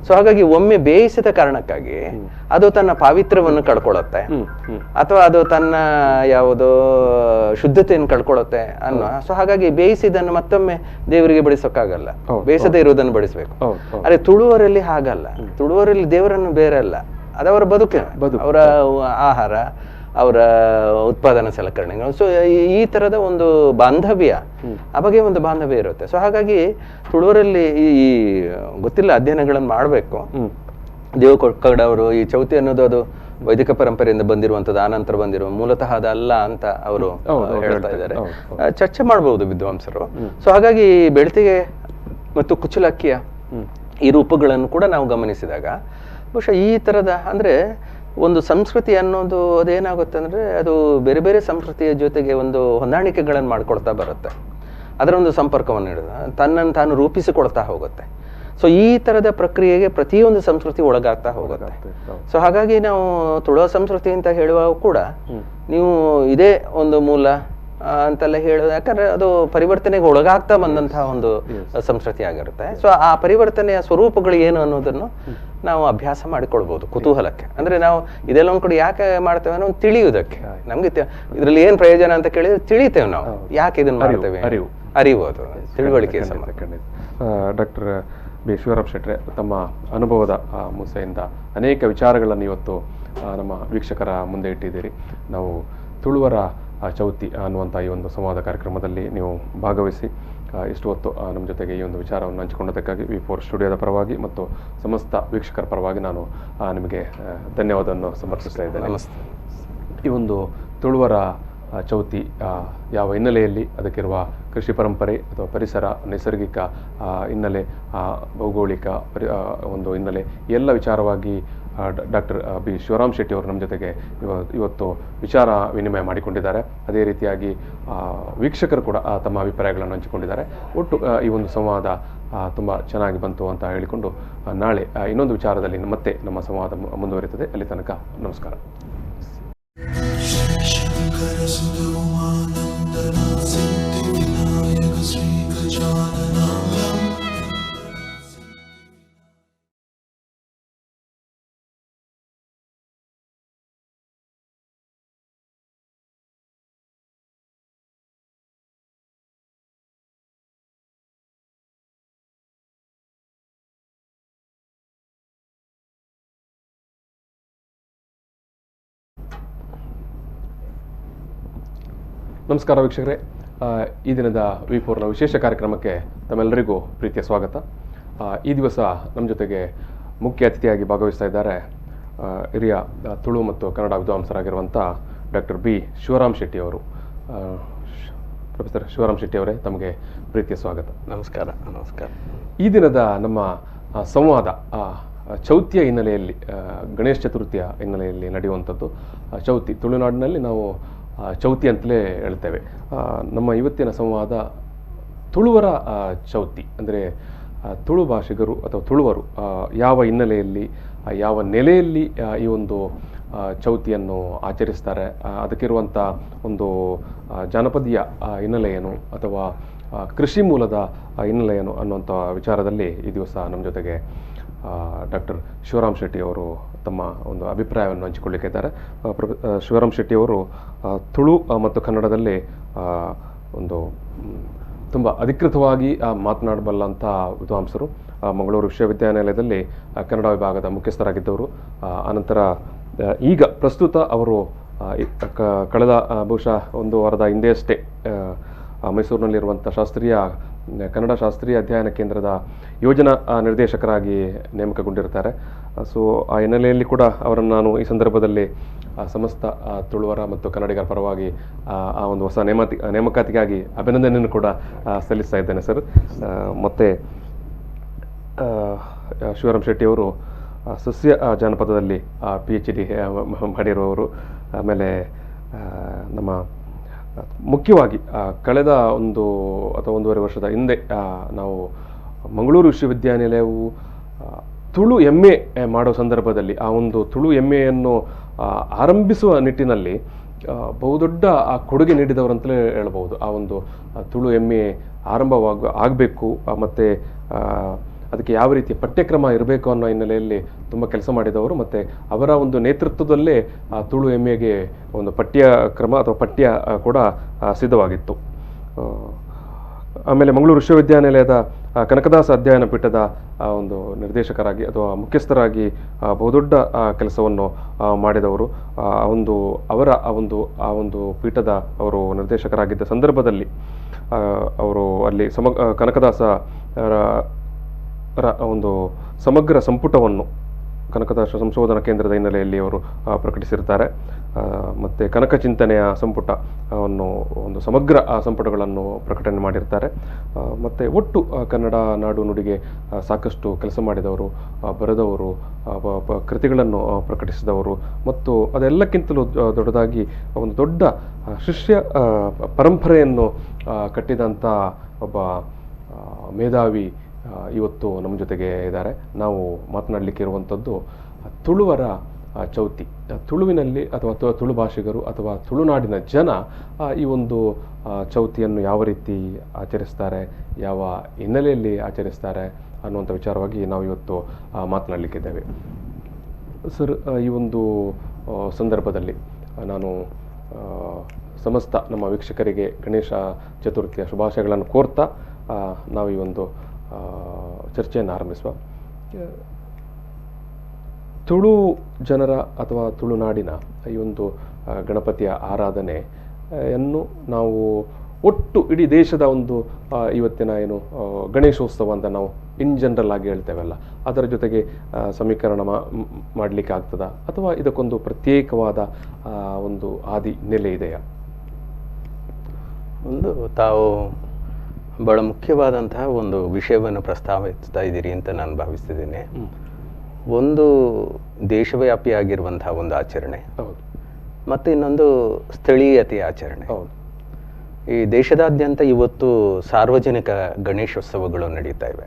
ಸೊ ಹಾಗಾಗಿ ಒಮ್ಮೆ ಬೇಯಿಸಿದ ಕಾರಣಕ್ಕಾಗಿ ಅದು ತನ್ನ ಪಾವಿತ್ರ್ಯವನ್ನು ಕಳ್ಕೊಳ್ಳುತ್ತೆ ಅಥವಾ ಅದು ತನ್ನ ಯಾವುದೋ ಶುದ್ಧತೆಯನ್ನು ಕಳ್ಕೊಳ್ಳುತ್ತೆ ಅನ್ನೋ. ಸೊ ಹಾಗಾಗಿ ಬೇಯಿಸಿದನ್ನು ಮತ್ತೊಮ್ಮೆ ದೇವರಿಗೆ ಬಡಿಸೋಕ್ಕಾಗಲ್ಲ, ಬೇಯಿಸದೇ ಇರುವುದನ್ನು ಬಡಿಸ್ಬೇಕು. ಅದೇ ತುಳುವರಲ್ಲಿ ಹಾಗಲ್ಲ. ತುಳುವರಲ್ಲಿ ದೇವರನ್ನು ಬೇರೆ ಅಲ್ಲ, ಅದವರ ಬದುಕು, ಅವರ ಆಹಾರ, ಅವರ ಉತ್ಪಾದನಾ ಸಲಕರಣೆಗಳು. ಸೊ ಈ ತರದ ಒಂದು ಬಾಂಧವ್ಯ, ಆ ಬಗ್ಗೆ ಒಂದು ಬಾಂಧವ್ಯ ಇರುತ್ತೆ. ಸೊ ಹಾಗಾಗಿ ತುಳುವರಲ್ಲಿ ಈ ಗೊತ್ತಿಲ್ಲ, ಅಧ್ಯಯನಗಳನ್ನು ಮಾಡಬೇಕು. ದೇವಕೊಕ್ಕಡವರು ಈ ಚೌತಿ ಅನ್ನೋದು ಅದು ವೈದಿಕ ಪರಂಪರೆಯಿಂದ ಬಂದಿರುವಂಥದ್ದು, ಆನಂತರ ಬಂದಿರುವ, ಮೂಲತಃ ಅದಲ್ಲ ಅಂತ ಅವರು ಹೇಳ್ತಾ ಇದ್ದಾರೆ. ಚರ್ಚೆ ಮಾಡಬಹುದು ವಿದ್ವಾಂಸರು. ಸೊ ಹಾಗಾಗಿ ಬೆಳ್ತಿಗೆ ಮತ್ತು ಕುಚಲಕ್ಕಿಯ ಈ ರೂಪಗಳನ್ನು ಕೂಡ ನಾವು ಗಮನಿಸಿದಾಗ ಬಹುಶಃ ಈ ತರದ ಅಂದ್ರೆ ಒಂದು ಸಂಸ್ಕೃತಿ ಅನ್ನೋದು ಅದೇನಾಗುತ್ತೆ ಅಂದರೆ ಅದು ಬೇರೆ ಬೇರೆ ಸಂಸ್ಕೃತಿಯ ಜೊತೆಗೆ ಒಂದು ಹೊಂದಾಣಿಕೆಗಳನ್ನು ಮಾಡ್ಕೊಳ್ತಾ ಬರುತ್ತೆ. ಅದರ ಒಂದು ಸಂಪರ್ಕವನ್ನು ಹಿಡಿದು ತನ್ನನ್ನು ತಾನು ರೂಪಿಸಿಕೊಳ್ತಾ ಹೋಗುತ್ತೆ. ಸೊ ಈ ಥರದ ಪ್ರಕ್ರಿಯೆಗೆ ಪ್ರತಿಯೊಂದು ಸಂಸ್ಕೃತಿ ಒಳಗಾಗ್ತಾ ಹೋಗುತ್ತೆ. ಸೊ ಹಾಗಾಗಿ ನಾವು ತುಳುವ ಸಂಸ್ಕೃತಿ ಅಂತ ಹೇಳುವಾಗ ಕೂಡ ನೀವು ಇದೇ ಒಂದು ಮೂಲ ಅಂತೆಲ್ಲ ಹೇಳೋದು, ಯಾಕಂದ್ರೆ ಅದು ಪರಿವರ್ತನೆಗೆ ಒಳಗಾಗ್ತಾ ಬಂದಂತಹ ಒಂದು ಸಂಸ್ಕೃತಿ ಆಗಿರುತ್ತೆ. ಸೊ ಆ ಪರಿವರ್ತನೆಯ ಸ್ವರೂಪಗಳು ಏನು ಅನ್ನೋದನ್ನು ನಾವು ಅಭ್ಯಾಸ ಮಾಡಿಕೊಳ್ಬಹುದು ಕುತೂಹಲಕ್ಕೆ. ಅಂದ್ರೆ ನಾವು ಇದೆಲ್ಲ ಒಂದ್ ಕಡೆ ಯಾಕೆ ಮಾಡ್ತೇವೆ ಅನ್ನೋ ತಿಳಿಯುವುದಕ್ಕೆ. ನಮ್ಗೆ ಇದ್ರಲ್ಲಿ ಏನ್ ಪ್ರಯೋಜನ ಅಂತ ಕೇಳಿದ್ರೆ ತಿಳಿತೇವೆ ನಾವು ಯಾಕೆ ಇದನ್ನ ಮಾಡ್ತೇವೆ, ಅರಿವು, ಅದು ತಿಳುವಳಿಕೆ. ಡಾಕ್ಟರ್ ಬಿ ಶಿವರಾಮ್ ಶೆಟ್ರೆ, ತಮ್ಮ ಅನುಭವದ ಮುಸೆಯಿಂದ ಅನೇಕ ವಿಚಾರಗಳನ್ನು ಇವತ್ತು ನಮ್ಮ ವೀಕ್ಷಕರ ಮುಂದೆ ಇಟ್ಟಿದ್ದೀರಿ. ನಾವು ತುಳುವರ ಚೌತಿ ಅನ್ನುವಂಥ ಈ ಒಂದು ಸಂವಾದ ಕಾರ್ಯಕ್ರಮದಲ್ಲಿ ನೀವು ಭಾಗವಹಿಸಿ ಇಷ್ಟು ಹೊತ್ತು ನಮ್ಮ ಜೊತೆಗೆ ಈ ಒಂದು ವಿಚಾರವನ್ನು ಹಂಚಿಕೊಂಡದಕ್ಕಾಗಿ ವಿ4 ಸ್ಟುಡಿಯೋದ ಪರವಾಗಿ ಮತ್ತು ಸಮಸ್ತ ವೀಕ್ಷಕರ ಪರವಾಗಿ ನಾನು ನಿಮಗೆ ಧನ್ಯವಾದವನ್ನು ಸಮರ್ಪಿಸ್ತಾ ಇದ್ದೇನೆ. ನಮಸ್ತೆ. ಈ ಒಂದು ತುಳುವರ ಚೌತಿ ಯಾವ ಹಿನ್ನೆಲೆಯಲ್ಲಿ, ಅದಕ್ಕಿರುವ ಕೃಷಿ ಪರಂಪರೆ ಅಥವಾ ಪರಿಸರ, ನೈಸರ್ಗಿಕ ಹಿನ್ನೆಲೆ, ಭೌಗೋಳಿಕ ಒಂದು ಹಿನ್ನೆಲೆ, ಎಲ್ಲ ವಿಚಾರವಾಗಿ ಡಾಕ್ಟರ್ ಬಿ ಶಿವರಾಮ್ ಶೆಟ್ಟಿ ಅವರು ನಮ್ಮ ಜೊತೆಗೆ ಇವತ್ತು ವಿಚಾರ ವಿನಿಮಯ ಮಾಡಿಕೊಂಡಿದ್ದಾರೆ. ಅದೇ ರೀತಿಯಾಗಿ ವೀಕ್ಷಕರು ಕೂಡ ತಮ್ಮ ಅಭಿಪ್ರಾಯಗಳನ್ನು ಹಂಚಿಕೊಂಡಿದ್ದಾರೆ. ಒಟ್ಟು ಈ ಒಂದು ಸಂವಾದ ತುಂಬ ಚೆನ್ನಾಗಿ ಬಂತು ಅಂತ ಹೇಳಿಕೊಂಡು ನಾಳೆ ಇನ್ನೊಂದು ವಿಚಾರದಲ್ಲಿ ಮತ್ತೆ ನಮ್ಮ ಸಂವಾದ ಮುಂದುವರಿಯುತ್ತದೆ. ಅಲ್ಲಿ ತನಕ ನಮಸ್ಕಾರ. ನಮಸ್ಕಾರ ವೀಕ್ಷಕರೇ, ಈ ದಿನದ ವಿ4ನ ವಿಶೇಷ ಕಾರ್ಯಕ್ರಮಕ್ಕೆ ತಮ್ಮೆಲ್ಲರಿಗೂ ಪ್ರೀತಿಯ ಸ್ವಾಗತ. ಈ ದಿವಸ ನಮ್ಮ ಜೊತೆಗೆ ಮುಖ್ಯ ಅತಿಥಿಯಾಗಿ ಭಾಗವಹಿಸ್ತಾ ಇದ್ದಾರೆ ಹಿರಿಯ ತುಳು ಮತ್ತು ಕನ್ನಡ ವಿದ್ವಾಂಸರಾಗಿರುವಂಥ ಡಾಕ್ಟರ್ ಬಿ ಶಿವರಾಮ್ ಶೆಟ್ಟಿ ಅವರು. ಪ್ರೊಫೆಸರ್ ಶಿವರಾಮ್ ಶೆಟ್ಟಿ ಅವರೇ, ತಮಗೆ ಪ್ರೀತಿಯ ಸ್ವಾಗತ. ನಮಸ್ಕಾರ. ನಮಸ್ಕಾರ. ಈ ದಿನದ ನಮ್ಮ ಸಂವಾದ ಚೌತಿಯ ಹಿನ್ನೆಲೆಯಲ್ಲಿ, ಗಣೇಶ ಚತುರ್ಥಿಯ ಹಿನ್ನೆಲೆಯಲ್ಲಿ ನಡೆಯುವಂಥದ್ದು. ಚೌತಿ ತುಳುನಾಡಿನಲ್ಲಿ ನಾವು ಚೌತಿ ಅಂತಲೇ ಹೇಳ್ತೇವೆ. ನಮ್ಮ ಇವತ್ತಿನ ಸಂವಾದ ತುಳುವರ ಚೌತಿ, ಅಂದರೆ ತುಳು ಭಾಷಿಗರು ಅಥವಾ ತುಳುವರು ಯಾವ ಹಿನ್ನೆಲೆಯಲ್ಲಿ, ಯಾವ ನೆಲೆಯಲ್ಲಿ ಈ ಒಂದು ಚೌತಿಯನ್ನು ಆಚರಿಸ್ತಾರೆ, ಅದಕ್ಕಿರುವಂಥ ಒಂದು ಜಾನಪದೀಯ ಹಿನ್ನೆಲೆ ಏನು ಅಥವಾ ಕೃಷಿ ಮೂಲದ ಹಿನ್ನೆಲೆ ಏನು ಅನ್ನುವಂಥ ವಿಚಾರದಲ್ಲಿ ಈ ದಿವಸ ನಮ್ಮ ಜೊತೆಗೆ ಡಾಕ್ಟರ್ ಶಿವರಾಮ್ ಶೆಟ್ಟಿ ಅವರು ತಮ್ಮ ಒಂದು ಅಭಿಪ್ರಾಯವನ್ನು ಹಂಚಿಕೊಳ್ಳಿಕ್ಕಿದ್ದಾರೆ. ಶಿವರಾಮ್ ಶೆಟ್ಟಿ ಅವರು ತುಳು ಮತ್ತು ಕನ್ನಡದಲ್ಲಿ ಒಂದು ತುಂಬ ಅಧಿಕೃತವಾಗಿ ಮಾತನಾಡಬಲ್ಲಂಥ ವಿದ್ವಾಂಸರು. ಮಂಗಳೂರು ವಿಶ್ವವಿದ್ಯಾನಿಲಯದಲ್ಲಿ ಕನ್ನಡ ವಿಭಾಗದ ಮುಖ್ಯಸ್ಥರಾಗಿದ್ದವರು. ಅನಂತರ ಈಗ ಪ್ರಸ್ತುತ ಅವರು ಕಳೆದ ಬಹುಶಃ ಒಂದು ವಾರದ ಹಿಂದೆಯಷ್ಟೇ ಮೈಸೂರಿನಲ್ಲಿರುವಂಥ ಕನ್ನಡ ಶಾಸ್ತ್ರೀಯ ಅಧ್ಯಯನ ಕೇಂದ್ರದ ಯೋಜನಾ ನಿರ್ದೇಶಕರಾಗಿ ನೇಮಕಗೊಂಡಿರ್ತಾರೆ. ಸೊ ಆ ಹಿನ್ನೆಲೆಯಲ್ಲಿ ಕೂಡ ಅವರನ್ನು ನಾನು ಈ ಸಂದರ್ಭದಲ್ಲಿ ಸಮಸ್ತ ತುಳುವರ ಮತ್ತು ಕನ್ನಡಿಗರ ಪರವಾಗಿ ಆ ಒಂದು ಹೊಸ ನೇಮಕಾತಿಗಾಗಿ ಅಭಿನಂದನೆಯನ್ನು ಕೂಡ ಸಲ್ಲಿಸ್ತಾ ಇದ್ದೇನೆ ಸರ್. ಮತ್ತು ಶಿವರಾಮ್ ಶೆಟ್ಟಿ ಅವರು ಸಸ್ಯ ಜಾನಪದದಲ್ಲಿ PhD ಮಾಡಿರುವವರು. ಆಮೇಲೆ ನಮ್ಮ ಮುಖ್ಯವಾಗಿ ಕಳೆದ 1.5 ವರ್ಷದ ಹಿಂದೆ ನಾವು ಮಂಗಳೂರು ವಿಶ್ವವಿದ್ಯಾನಿಲಯವು ತುಳು MA ಮಾಡೋ ಸಂದರ್ಭದಲ್ಲಿ ಆ ಒಂದು ತುಳು MAಯನ್ನು ಆರಂಭಿಸುವ ನಿಟ್ಟಿನಲ್ಲಿ ಬಹುದೊಡ್ಡ ಆ ಕೊಡುಗೆ ನೀಡಿದವರಂತಲೇ ಹೇಳ್ಬೋದು. ಆ ಒಂದು ತುಳು ಎಮ್ಮೆ ಆಗಬೇಕು ಮತ್ತು ಅದಕ್ಕೆ ಯಾವ ರೀತಿಯ ಪಠ್ಯಕ್ರಮ ಇರಬೇಕು ಅನ್ನೋ ಹಿನ್ನೆಲೆಯಲ್ಲಿ ತುಂಬ ಕೆಲಸ ಮಾಡಿದವರು. ಮತ್ತು ಅವರ ಒಂದು ನೇತೃತ್ವದಲ್ಲೇ ಆ ತುಳು ಎಮ್ಮೆಗೆ ಒಂದು ಪಠ್ಯಕ್ರಮ ಅಥವಾ ಪಠ್ಯ ಕೂಡ ಸಿದ್ಧವಾಗಿತ್ತು. ಆಮೇಲೆ ಮಂಗಳೂರು ವಿಶ್ವವಿದ್ಯಾನಿಲಯದ ಕನಕದಾಸ ಅಧ್ಯಯನ ಪೀಠದ ಒಂದು ನಿರ್ದೇಶಕರಾಗಿ ಅಥವಾ ಮುಖ್ಯಸ್ಥರಾಗಿ ಬಹುದೊಡ್ಡ ಕೆಲಸವನ್ನು ಮಾಡಿದವರು. ಆ ಒಂದು ಪೀಠದ ಅವರು ನಿರ್ದೇಶಕರಾಗಿದ್ದ ಸಂದರ್ಭದಲ್ಲಿ ಅವರು ಅಲ್ಲಿ ಕನಕದಾಸ ಒಂದು ಸಮಗ್ರ ಸಂಪುಟವನ್ನು ಕನಕದಾಸ ಸಂಶೋಧನಾ ಕೇಂದ್ರದ ಹಿನ್ನೆಲೆಯಲ್ಲಿ ಅವರು ಪ್ರಕಟಿಸಿರ್ತಾರೆ. ಮತ್ತು ಕನಕ ಚಿಂತನೆಯ ಸಂಪುಟವನ್ನು ಒಂದು ಸಮಗ್ರ ಸಂಪುಟಗಳನ್ನು ಪ್ರಕಟಣೆ ಮಾಡಿರ್ತಾರೆ. ಮತ್ತು ಒಟ್ಟು ಕನ್ನಡ ನಾಡು ನುಡಿಗೆ ಸಾಕಷ್ಟು ಕೆಲಸ ಮಾಡಿದವರು, ಬರೆದವರು, ಕೃತಿಗಳನ್ನು ಪ್ರಕಟಿಸಿದವರು ಮತ್ತು ಅದೆಲ್ಲಕ್ಕಿಂತಲೂ ದೊಡ್ಡದಾಗಿ ಒಂದು ದೊಡ್ಡ ಶಿಷ್ಯ ಪರಂಪರೆಯನ್ನು ಕಟ್ಟಿದಂಥ ಒಬ್ಬ ಮೇಧಾವಿ ಇವತ್ತು ನಮ್ಮ ಜೊತೆಗೆ ಇದ್ದಾರೆ. ನಾವು ಮಾತನಾಡಲಿಕ್ಕೆ ಇರುವಂಥದ್ದು ತುಳುವರ ಚೌತಿ. ತುಳುವಿನಲ್ಲಿ ಅಥವಾ ತುಳು ಭಾಷಿಗರು ಅಥವಾ ತುಳುನಾಡಿನ ಜನ ಈ ಒಂದು ಚೌತಿಯನ್ನು ಯಾವ ರೀತಿ ಆಚರಿಸ್ತಾರೆ, ಯಾವ ಹಿನ್ನೆಲೆಯಲ್ಲಿ ಆಚರಿಸ್ತಾರೆ ಅನ್ನುವಂಥ ವಿಚಾರವಾಗಿ ನಾವು ಇವತ್ತು ಮಾತನಾಡಲಿಕ್ಕಿದ್ದೇವೆ. ಸರ್, ಈ ಒಂದು ಸಂದರ್ಭದಲ್ಲಿ ನಾನು ಸಮಸ್ತ ನಮ್ಮ ವೀಕ್ಷಕರಿಗೆ ಗಣೇಶ ಚತುರ್ಥಿಯ ಶುಭಾಶಯಗಳನ್ನು ಕೋರ್ತಾ ನಾವು ಈ ಒಂದು ಚರ್ಚೆಯನ್ನು ಆರಂಭಿಸುವ. ತುಳು ಜನರ ಅಥವಾ ತುಳುನಾಡಿನ ಈ ಒಂದು ಗಣಪತಿಯ ಆರಾಧನೆಯನ್ನು ನಾವು ಒಟ್ಟು ಇಡೀ ದೇಶದ ಒಂದು ಇವತ್ತಿನ ಏನು ಗಣೇಶೋತ್ಸವ ಅಂತ ನಾವು ಇನ್ ಜನರಲ್ ಆಗಿ ಹೇಳ್ತೇವಲ್ಲ, ಅದರ ಜೊತೆಗೆ ಸಮೀಕರಣ ಮಾಡಲಿಕ್ಕೆ ಆಗ್ತದಾ ಅಥವಾ ಇದಕ್ಕೊಂದು ಪ್ರತ್ಯೇಕವಾದ ಒಂದು ಆದಿ ನೆಲೆ ಇದೆಯಾ? ಒಂದು ತಾವು ಬಹಳ ಮುಖ್ಯವಾದಂತಹ ಒಂದು ವಿಷಯವನ್ನು ಪ್ರಸ್ತಾವಿಸ್ತಾ ಇದ್ದೀರಿ ಅಂತ ನಾನು ಭಾವಿಸ್ತಿದ್ದೀನಿ. ಒಂದು ದೇಶವ್ಯಾಪಿಯಾಗಿರುವಂತಹ ಒಂದು ಆಚರಣೆ, ಮತ್ತು ಇನ್ನೊಂದು ಸ್ಥಳೀಯತೆಯ ಆಚರಣೆ. ಈ ದೇಶದಾದ್ಯಂತ ಇವತ್ತು ಸಾರ್ವಜನಿಕ ಗಣೇಶೋತ್ಸವಗಳು ನಡೀತಾ ಇವೆ.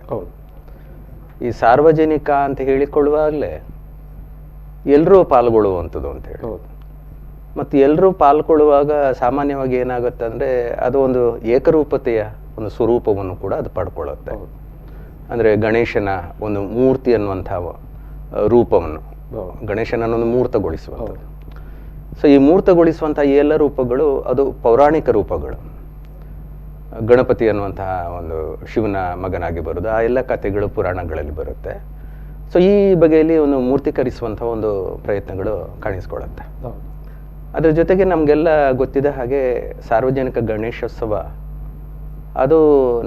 ಈ ಸಾರ್ವಜನಿಕ ಅಂತ ಹೇಳಿಕೊಳ್ಳುವಾಗಲೇ ಎಲ್ಲರೂ ಪಾಲ್ಗೊಳ್ಳುವಂಥದ್ದು ಅಂತ ಹೇಳಿ. ಮತ್ತು ಎಲ್ಲರೂ ಪಾಲ್ಗೊಳ್ಳುವಾಗ ಸಾಮಾನ್ಯವಾಗಿ ಏನಾಗುತ್ತೆ ಅಂದರೆ ಅದು ಒಂದು ಏಕರೂಪತೆಯ ಒಂದು ಸ್ವರೂಪವನ್ನು ಕೂಡ ಅದು ಪಡ್ಕೊಳ್ಳುತ್ತೆ. ಅಂದರೆ ಗಣೇಶನ ಒಂದು ಮೂರ್ತಿ ಅನ್ನುವಂಥ ರೂಪವನ್ನು, ಗಣೇಶನನ್ನು ಮೂರ್ತಗೊಳಿಸುವಂಥದ್ದು. ಸೊ ಈ ಮೂರ್ತಗೊಳಿಸುವಂಥ ಎಲ್ಲ ರೂಪಗಳು ಅದು ಪೌರಾಣಿಕ ರೂಪಗಳು. ಗಣಪತಿ ಅನ್ನುವಂತಹ ಒಂದು ಶಿವನ ಮಗನಾಗಿ ಬರೋದು, ಆ ಎಲ್ಲ ಕಥೆಗಳು ಪುರಾಣಗಳಲ್ಲಿ ಬರುತ್ತೆ. ಸೊ ಈ ಬಗೆಯಲ್ಲಿ ಒಂದು ಮೂರ್ತೀಕರಿಸುವಂಥ ಒಂದು ಪ್ರಯತ್ನಗಳು ಕಾಣಿಸ್ಕೊಳ್ಳುತ್ತೆ. ಅದರ ಜೊತೆಗೆ ನಮಗೆಲ್ಲ ಗೊತ್ತಿದ್ದ ಹಾಗೆ ಸಾರ್ವಜನಿಕ ಗಣೇಶೋತ್ಸವ ಅದು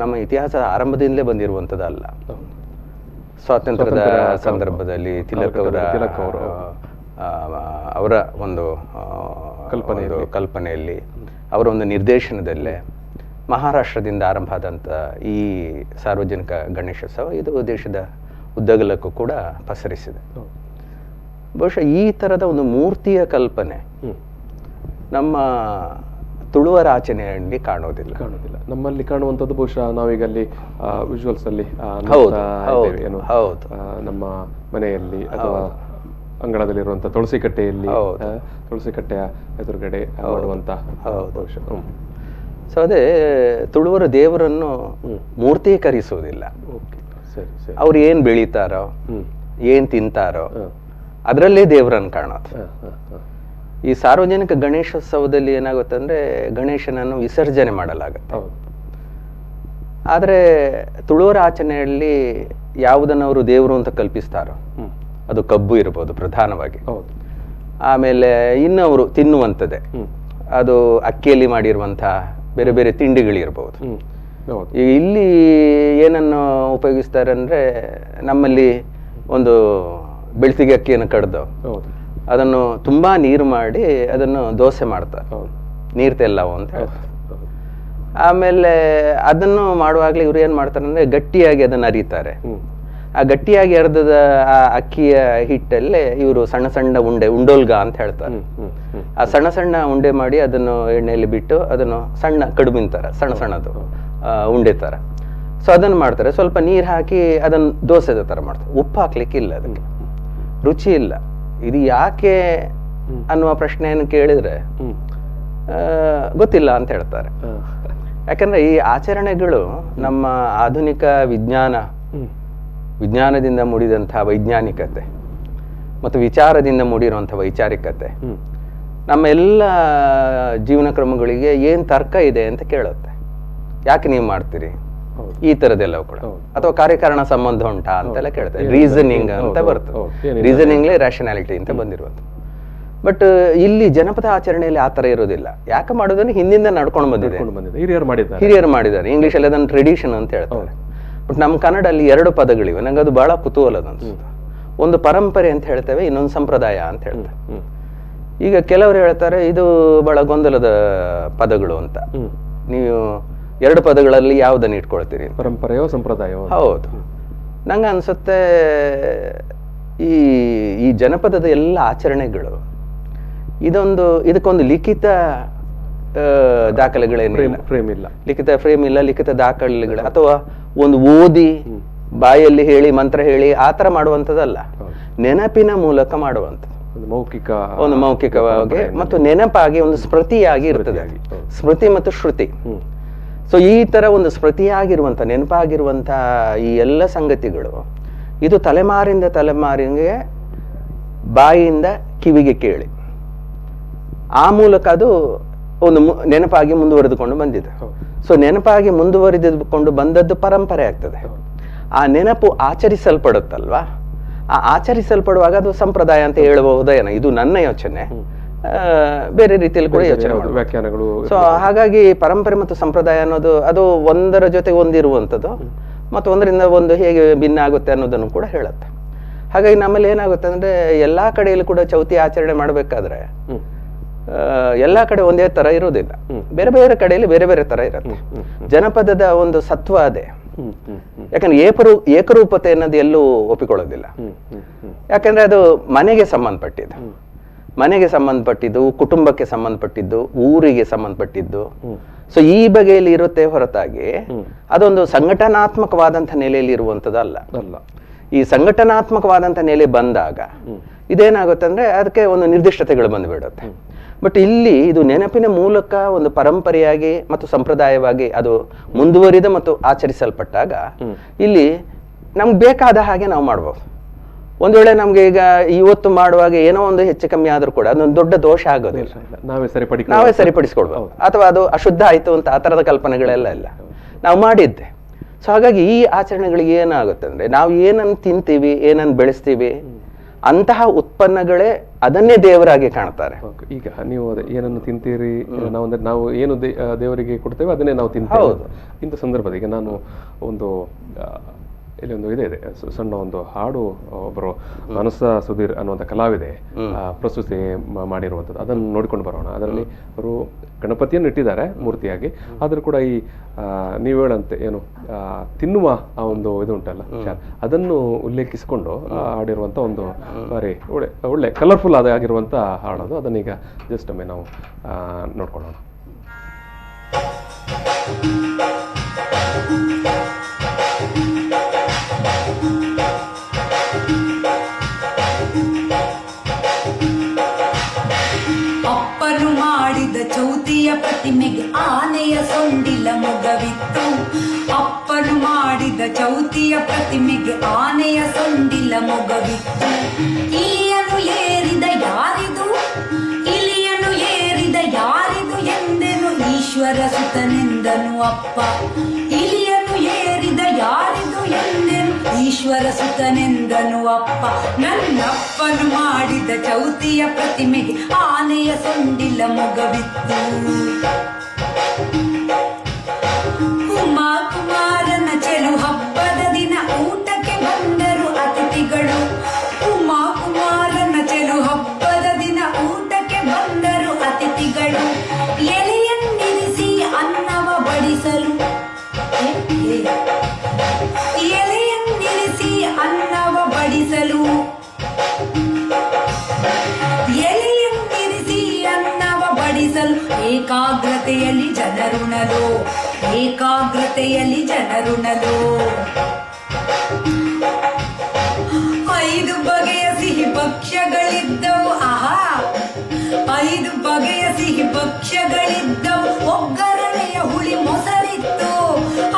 ನಮ್ಮ ಇತಿಹಾಸದ ಆರಂಭದಿಂದಲೇ ಬಂದಿರುವಂಥದ್ದಲ್ಲ. ಸ್ವಾತಂತ್ರ್ಯದ ಸಂದರ್ಭದಲ್ಲಿ ತಿಲಕ್ ಅವರ ಒಂದು ಕಲ್ಪನೆಯಲ್ಲಿ, ಅವರ ಒಂದು ನಿರ್ದೇಶನದಲ್ಲೇ ಮಹಾರಾಷ್ಟ್ರದಿಂದ ಆರಂಭ ಆದಂಥ ಈ ಸಾರ್ವಜನಿಕ ಗಣೇಶೋತ್ಸವ ಇದು ದೇಶದ ಉದ್ದಗಲಕ್ಕೂ ಕೂಡ ಪಸರಿಸಿದೆ. ಬಹುಶಃ ಈ ಥರದ ಒಂದು ಮೂರ್ತಿಯ ಕಲ್ಪನೆ ನಮ್ಮ ತುಳುವರ ಆಚರಣೆಯಲ್ಲಿ ಕಾಣೋದಿಲ್ಲ. ನಮ್ಮಲ್ಲಿ ಕಾಣುವಂಥದ್ದು ಬಹುಶಃ ನಾವೀಗ ಅಲ್ಲಿ ವಿಜುವಲ್ಸ್ ಅಲ್ಲಿ ನಮ್ಮ ಮನೆಯಲ್ಲಿ ಅಥವಾ ಅಂಗಳದಲ್ಲಿರುವಂತಹ ತುಳಸಿ ಕಟ್ಟೆಯಲ್ಲಿ, ತುಳಸಿ ಕಟ್ಟೆಯ ಎದುರುಗಡೆ ಮಾಡುವಂತ ಬಹುಶಃ. ಸೊ ಅದೇ ತುಳುವರ ದೇವರನ್ನು ಮೂರ್ತೀಕರಿಸುವುದಿಲ್ಲ. ಅವ್ರು ಏನ್ ಬೆಳೀತಾರೋ, ಏನ್ ತಿಂತಾರೋ ಅದರಲ್ಲೇ ದೇವರನ್ನು ಕಾಣೋದು. ಈ ಸಾರ್ವಜನಿಕ ಗಣೇಶೋತ್ಸವದಲ್ಲಿ ಏನಾಗುತ್ತೆ ಅಂದ್ರೆ ಗಣೇಶನನ್ನು ವಿಸರ್ಜನೆ ಮಾಡಲಾಗುತ್ತೆ. ಆದರೆ ತುಳುವರ ಆಚರಣೆಯಲ್ಲಿ ಯಾವುದನ್ನು ಅವರು ದೇವರು ಅಂತ ಕಲ್ಪಿಸ್ತಾರೋ ಅದು ಕಬ್ಬು ಇರ್ಬೋದು ಪ್ರಧಾನವಾಗಿ. ಆಮೇಲೆ ಇನ್ನು ಅವರು ತಿನ್ನುವಂಥದ್ದೇ ಅದು ಅಕ್ಕಿಯಲ್ಲಿ ಮಾಡಿರುವಂತಹ ಬೇರೆ ಬೇರೆ ತಿಂಡಿಗಳಿರ್ಬೋದು. ಈಗ ಇಲ್ಲಿ ಏನನ್ನು ಉಪಯೋಗಿಸ್ತಾರೆ ಅಂದ್ರೆ, ನಮ್ಮಲ್ಲಿ ಒಂದು ಬೆಳ್ತಿಗೆ ಅಕ್ಕಿಯನ್ನು ಕಡ್ದು ಅದನ್ನು ತುಂಬಾ ನೀರು ಮಾಡಿ ಅದನ್ನು ದೋಸೆ ಮಾಡ್ತಾರೆ, ನೀರು ತೆಲ್ಲವು ಅಂತ ಹೇಳ್ತಾರೆ. ಆಮೇಲೆ ಅದನ್ನು ಮಾಡುವಾಗ್ಲೇ ಇವ್ರು ಏನ್ ಮಾಡ್ತಾರೆ ಅಂದ್ರೆ ಗಟ್ಟಿಯಾಗಿ ಅದನ್ನು ಅರಿತಾರೆ. ಆ ಗಟ್ಟಿಯಾಗಿ ಅರ್ಧದ ಆ ಅಕ್ಕಿಯ ಹಿಟ್ಟಲ್ಲೇ ಇವರು ಸಣ್ಣ ಸಣ್ಣ ಉಂಡೋಲ್ಗ ಅಂತ ಹೇಳ್ತಾರೆ. ಆ ಸಣ್ಣ ಸಣ್ಣ ಉಂಡೆ ಮಾಡಿ ಅದನ್ನು ಎಣ್ಣೆಯಲ್ಲಿ ಬಿಟ್ಟು ಅದನ್ನು ಸಣ್ಣ ಕಡುಬಿನ ತರ ಸಣ್ಣ ಸಣ್ಣದು ಉಂಡೆ ತರ. ಸೊ ಅದನ್ನು ಮಾಡ್ತಾರೆ, ಸ್ವಲ್ಪ ನೀರು ಹಾಕಿ ಅದನ್ನು ದೋಸೆದ ತರ ಮಾಡ್ತಾರೆ. ಉಪ್ಪು ಹಾಕ್ಲಿಕ್ಕೆ ಇಲ್ಲ, ಅದಕ್ಕೆ ರುಚಿ ಇಲ್ಲ. ಇದು ಯಾಕೆ ಅನ್ನುವ ಪ್ರಶ್ನೆಯನ್ನು ಕೇಳಿದ್ರೆ ಗೊತ್ತಿಲ್ಲ ಅಂತ ಹೇಳ್ತಾರೆ. ಯಾಕಂದ್ರೆ ಈ ಆಚರಣೆಗಳು ನಮ್ಮ ಆಧುನಿಕ ವಿಜ್ಞಾನದಿಂದ ಮೂಡಿದಂತಹ ವೈಜ್ಞಾನಿಕತೆ ಮತ್ತು ವಿಚಾರದಿಂದ ಮೂಡಿರುವಂಥ ವೈಚಾರಿಕತೆ ನಮ್ಮ ಎಲ್ಲ ಜೀವನ ಕ್ರಮಗಳಿಗೆ ಏನ್ ತರ್ಕ ಇದೆ ಅಂತ ಕೇಳುತ್ತೆ. ಯಾಕೆ ನೀವು ಮಾಡ್ತೀರಿ ಈ ತರದೆಲ್ಲವೂ ಕೂಡ, ಅಥವಾ ಕಾರ್ಯಕಾರಣ ಸಂಬಂಧ ಉಂಟಾ ಅಂತೆಲ್ಲ ಕೇಳ್ತಾರೆ. ರೀಸನಿಂಗ್ ಅಂತ ಬರ್ತದೆ, ರೀಸನಿಂಗ್ಲೇ ರ್ಯಾಷನಾಲಿಟಿ ಅಂತ ಬಂದಿರುವಂತ. ಬಟ್ ಇಲ್ಲಿ ಜನಪದ ಆಚರಣೆಯಲ್ಲಿ ಆ ತರ ಇರೋದಿಲ್ಲ. ಯಾಕೆ ಮಾಡೋದನ್ನು ಹಿಂದಿಂದ ನಡ್ಕೊಂಡು ಬಂದಿದೆ, ಹಿರಿಯರು ಮಾಡಿದ್ದಾರೆ. ಇಂಗ್ಲಿಷ್ ಅಲ್ಲಿ ಅದನ್ನು ಟ್ರೆಡಿಷನ್ ಅಂತ ಹೇಳ್ತಾರೆ. ಬಟ್ ನಮ್ಮ ಕನ್ನಡಲ್ಲಿ 2 ಪದಗಳಿವೆ. ನಂಗೆ ಅದು ಬಹಳ ಕುತೂಹಲದ ಅನ್ಸುತ್ತೆ. ಒಂದು ಪರಂಪರೆ ಅಂತ ಹೇಳ್ತೇವೆ, ಇನ್ನೊಂದು ಸಂಪ್ರದಾಯ ಅಂತ ಹೇಳ್ತೇವೆ. ಈಗ ಕೆಲವರು ಹೇಳ್ತಾರೆ ಇದು ಬಹಳ ಗೊಂದಲದ ಪದಗಳು ಅಂತ. ನೀವು 2 ಪದಗಳಲ್ಲಿ ಯಾವುದನ್ನು ಇಟ್ಕೊಳ್ತೀರಿ, ಪರಂಪರೆಯೋ ಸಂಪ್ರದಾಯವೋ? ಹೌದು, ನಂಗೆ ಅನ್ಸುತ್ತೆ ಈ ಜನಪದದ ಎಲ್ಲ ಆಚರಣೆಗಳು ಇದಕ್ಕೊಂದು ಲಿಖಿತ ದಾಖಲೆಗಳೇನಿಲ್ಲ, ಲಿಖಿತ ಫ್ರೇಮ್ ಇಲ್ಲ, ಲಿಖಿತ ದಾಖಲೆಗಳು ಅಥವಾ ಒಂದು ಓದಿ ಬಾಯಲ್ಲಿ ಹೇಳಿ ಮಂತ್ರ ಹೇಳಿ ಆತರ ಮಾಡುವಂಥದ್ದಲ್ಲ, ನೆನಪಿನ ಮೂಲಕ ಮಾಡುವಂಥದ್ದು. ಒಂದು ಮೌಖಿಕವಾಗಿ ಮತ್ತು ನೆನಪಾಗಿ ಒಂದು ಸ್ಮೃತಿಯಾಗಿ ಇರ್ತದೆ. ಸ್ಮೃತಿ ಮತ್ತು ಶ್ರುತಿ. ಸೊ ಈ ತರ ಒಂದು ಸ್ಮೃತಿಯಾಗಿರುವಂತ ನೆನಪಾಗಿರುವಂತ ಈ ಎಲ್ಲ ಸಂಗತಿಗಳು ಇದು ತಲೆಮಾರಿಂದ ತಲೆಮಾರಿಗೆ ಬಾಯಿಯಿಂದ ಕಿವಿಗೆ ಕೇಳಿ ಆ ಮೂಲಕ ಅದು ಒಂದು ನೆನಪಾಗಿ ಮುಂದುವರೆದುಕೊಂಡು ಬಂದಿದೆ. ಸೊ ನೆನಪಾಗಿ ಮುಂದುವರೆದುಕೊಂಡು ಬಂದದ್ದು ಪರಂಪರೆ ಆಗ್ತದೆ. ಆ ನೆನಪು ಆಚರಿಸಲ್ಪಡುತ್ತಲ್ವಾ, ಆ ಆಚರಿಸಲ್ಪಡುವಾಗ ಅದು ಸಂಪ್ರದಾಯ ಅಂತ ಹೇಳಬಹುದೇನೋ, ಇದು ನನ್ನ ಯೋಚನೆ. ಬೇರೆ ರೀತಿಯಲ್ಲಿ ಕೂಡ ಯೋಚನೆ ವ್ಯಾಖ್ಯಾನಗಳು. ಸೊ ಹಾಗಾಗಿ ಪರಂಪರೆ ಮತ್ತು ಸಂಪ್ರದಾಯ ಅನ್ನೋದು ಅದು ಒಂದರ ಜೊತೆಗೆ ಒಂದಿರುವಂಥದ್ದು ಮತ್ತು ಒಂದರಿಂದ ಒಂದು ಹೇಗೆ ಭಿನ್ನ ಆಗುತ್ತೆ ಅನ್ನೋದನ್ನು ಕೂಡ ಹೇಳುತ್ತೆ. ಹಾಗಾಗಿ ನಮ್ಮಲ್ಲಿ ಏನಾಗುತ್ತೆ ಅಂದ್ರೆ ಎಲ್ಲಾ ಕಡೆಯಲ್ಲೂ ಕೂಡ ಚೌತಿ ಆಚರಣೆ ಮಾಡಬೇಕಾದ್ರೆ ಎಲ್ಲಾ ಕಡೆ ಒಂದೇ ತರ ಇರೋದಿಲ್ಲ, ಬೇರೆ ಬೇರೆ ಕಡೆಯಲ್ಲಿ ಬೇರೆ ಬೇರೆ ತರ ಇರುತ್ತೆ. ಜನಪದದ ಒಂದು ಸತ್ವ ಅದೇ. ಯಾಕಂದ್ರೆ ಏಕರೂಪತೆ ಅನ್ನೋದು ಎಲ್ಲೂ ಒಪ್ಪಿಕೊಳ್ಳೋದಿಲ್ಲ. ಯಾಕಂದ್ರೆ ಅದು ಮನೆಗೆ ಸಂಬಂಧಪಟ್ಟಿದ್ದು, ಕುಟುಂಬಕ್ಕೆ ಸಂಬಂಧಪಟ್ಟಿದ್ದು, ಊರಿಗೆ ಸಂಬಂಧಪಟ್ಟಿದ್ದು. ಸೊ ಈ ಬಗೆಯಲ್ಲಿ ಇರುತ್ತೆ ಹೊರತಾಗಿ ಅದೊಂದು ಸಂಘಟನಾತ್ಮಕವಾದಂಥ ನೆಲೆಯಲ್ಲಿ ಇರುವಂಥದ್ದಲ್ಲ. ಈ ಸಂಘಟನಾತ್ಮಕವಾದಂಥ ನೆಲೆ ಬಂದಾಗ ಇದೇನಾಗುತ್ತೆ ಅಂದ್ರೆ ಅದಕ್ಕೆ ಒಂದು ನಿರ್ದಿಷ್ಟತೆಗಳು ಬಂದುಬಿಡುತ್ತೆ. ಬಟ್ ಇಲ್ಲಿ ಇದು ನೆನಪಿನ ಮೂಲಕ ಒಂದು ಪರಂಪರೆಯಾಗಿ ಮತ್ತು ಸಂಪ್ರದಾಯವಾಗಿ ಅದು ಮುಂದುವರಿದ ಮತ್ತು ಆಚರಿಸಲ್ಪಟ್ಟಾಗ ಇಲ್ಲಿ ನಮ್ಗೆ ಬೇಕಾದ ಹಾಗೆ ನಾವು ಮಾಡ್ಬೋದು. ಒಂದ್ ವೇಳೆ ನಮ್ಗೆ ಈಗ ಇವತ್ತು ಮಾಡುವಾಗ ಏನೋ ಒಂದು ಹೆಚ್ಚು ಕಮ್ಮಿ ಆದ್ರೂ ಕೂಡ ಅದೊಂದು ದೊಡ್ಡ ದೋಷ ಆಗೋದಿಲ್ಲ, ನಾವೇ ಸರಿಪಡಿಸ್ಕೊಳ್ಬೋದು. ಅಥವಾ ಅದು ಅಶುದ್ಧ ಆಯ್ತು ಅಂತ ಆ ತರದ ಕಲ್ಪನೆಗಳೆಲ್ಲ ಇಲ್ಲ, ನಾವು ಮಾಡಿದ್ದೆ. ಸೊ ಹಾಗಾಗಿ ಈ ಆಚರಣೆಗಳಿಗೆ ಏನಾಗುತ್ತೆ ಅಂದ್ರೆ ನಾವು ಏನನ್ನು ತಿಂತೀವಿ, ಏನನ್ನು ಬೆಳೆಸ್ತೀವಿ, ಅಂತಹ ಉತ್ಪನ್ನಗಳೇ ಅದನ್ನೇ ದೇವರಾಗಿ ಕಾಣ್ತಾರೆ. ಈಗ ನೀವು ಏನನ್ನು ತಿಂತೀರಿ, ನಾವು ಏನು ದೇವರಿಗೆ ಕೊಡ್ತೇವೆ ಅದನ್ನೇ ನಾವು ತಿಂತೇವೆ. ಇಂಥ ಸಂದರ್ಭದ ಈಗ ನಾನು ಇಲ್ಲಿ ಒಂದು ಇದೆ ಸಣ್ಣ ಒಂದು ಹಾಡು, ಒಬ್ಬರು ಅನಸ ಸುಧೀರ್ ಅನ್ನುವಂಥ ಕಲಾವಿದೆ ಪ್ರಸ್ತುತಿ ಮಾಡಿರುವಂಥದ್ದು, ಅದನ್ನು ನೋಡಿಕೊಂಡು ಬರೋಣ. ಅದರಲ್ಲಿ ಅವರು ಗಣಪತಿಯನ್ನು ಇಟ್ಟಿದ್ದಾರೆ ಮೂರ್ತಿಯಾಗಿ, ಆದರೂ ಕೂಡ ಈ ನೀವು ಹೇಳಂತೆ ಏನು ತಿನ್ನುವ ಆ ಒಂದು ಇದು ಉಂಟಲ್ಲ, ಅದನ್ನು ಉಲ್ಲೇಖಿಸಿಕೊಂಡು ಹಾಡಿರುವಂಥ ಒಂದು ಬಾರಿ ಒಳ್ಳೆ ಕಲರ್ಫುಲ್ ಆಗಿರುವಂಥ ಹಾಡೋದು. ಅದನ್ನೀಗ ಜಸ್ಟ್ ಒಮ್ಮೆ ನಾವು ನೋಡ್ಕೊಳ್ಳೋಣ. ಅಪ್ಪನು ಮಾಡಿದ ಚೌತಿಯ ಪ್ರತಿಮೆಗೆ ಆನೆಯ ಸೊಂಡಿಲ ಮೊಗವಿತ್ತು. ಅಪ್ಪನು ಮಾಡಿದ ಚೌತಿಯ ಪ್ರತಿಮೆಗೆ ಆನೆಯ ಸೊಂಡಿಲ ಮೊಗವಿತ್ತು. ಇಲಿಯನು ಏರಿದ ಯಾರಿದು, ಇಲಿಯನು ಏರಿದ ಯಾರಿದು ಎಂದೆನು ಈಶ್ವರ ಸುತನೆಂದನು ಅಪ್ಪ. ಇಲಿಯನು ಏರಿದ ಯಾರಿದು ಎಂದೆನು ಈಶ್ವರ ಸುತನೆಂದನು ಅಪ್ಪ. ನನ್ನಪ್ಪನು ಮಾಡಿದ ಚೌತಿಯ ಪ್ರತಿಮೆಗೆ ಆನೆಯ ಸೊಂಡಿಲ ಮೊಗವಿತ್ತು. ಉಮಾ ಕುಮಾರನ ಚೆಲು ಹಬ್ಬದ ದಿನ ಊಟಕ್ಕೆ ಬಂದರು ಅತಿಥಿಗಳು. ಉಮಾ ಕುಮಾರನ ಚೆಲು ಹಬ್ಬದ ದಿನ ಊಟಕ್ಕೆ ಬಂದರು ಅತಿಥಿಗಳು. ಎಲೆಯನ್ನಿರಿಸಿ ಅನ್ನವ ಬಡಿಸಲು, ಎಲೆಯನ್ನಿರಿಸಿ ಅನ್ನವ ಬಡಿಸಲು, ಎಲೆಯನ್ನಿರಿಸಿ ಅನ್ನವ ಬಡಿಸಲು ಏಕಾಗ್ರತೆಯಲ್ಲಿ ಜನರುಣಲು, ಏಕಾಗ್ರತೆಯಲ್ಲಿ ಜನರುಣಲು. 5 ಬಗೆಯ ಸಿಹಿ ಭಕ್ಷ್ಯಗಳಿದ್ದವು. ಆಹಾ, 5 ಬಗೆಯ ಸಿಹಿ ಭಕ್ಷ್ಯಗಳಿದ್ದವು, ಒಗ್ಗರಣೆಯ ಹುಳಿ ಮೊಸರಿತ್ತು.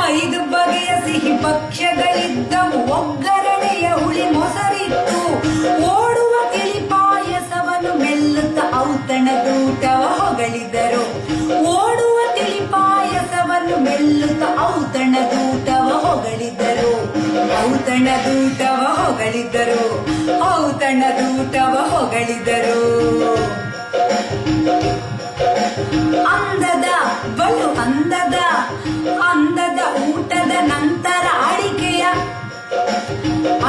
5 ಬಗೆಯ ಸಿಹಿ ಭಕ್ಷ್ಯಗಳಿದ್ದವು, ಒಗ್ಗರಣೆಯ ಹುಳಿ ಮೊಸರಿತ್ತು. ಓಡುವ ತಿಳಿ ಪಾಯಸವನ್ನು ಮೆಲ್ಲುತ್ತ ಔತಣದೂಟವ ಹೊಗಳಿದರು. ಓಡುವ ತಿಳಿ ಪಾಯಸವನ್ನು ಮೆಲ್ಲುತ್ತ ಔತಣದೂಟವ ಹೊಗಳಿದರು. ಔತಣದೂಟವ ಹೊಗಳಿದರು. ಔತಣದೂಟವ ಹೊಗಳಿದರು. ಅಂದದ ಬಲು ಅಂದದ ಅಂದದ ಊಟದ ನಂತರ ಅಡಿಕೆಯ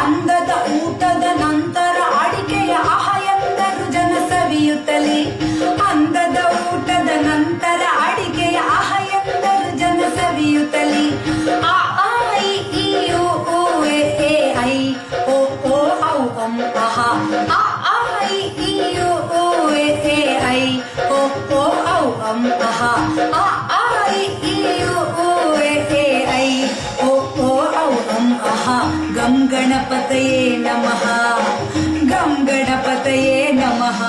ಅಂದದ ಊಟದ ನಂತರ ಅಡಿಕೆಯ ಆಹ ಎಂದರು ಜನ ಸವಿಯುತ್ತಲೇ. ಅಂದದ ಊಟದ ನಂತರ ಅಡಿಕೆಯ ಆಹ ಎಂದರು ಜನ ಸವಿಯುತ್ತಲೇ. ಆ ಆ ಇ ಈ ಉ ಊ ಎ ಏ ಐ ಓ ಓ ಔ ಅಂ ಅಹ. ಆ ಆ ಇ ಈ ಉ ಊ ಎ ಏ ಐ ಓ ಓ ಔ ಅಂ ಅಹ. ಆ ಆ ಇ ಈ ಉ ಊ ಎ ಏ ಐ ಓ ಓ ಔ ಅಂ ಅಹ. ಗಂ ಗಣಪತಯೇ ನಮಃ. ಗಂ ಗಣಪತಯೇ ನಮಃ.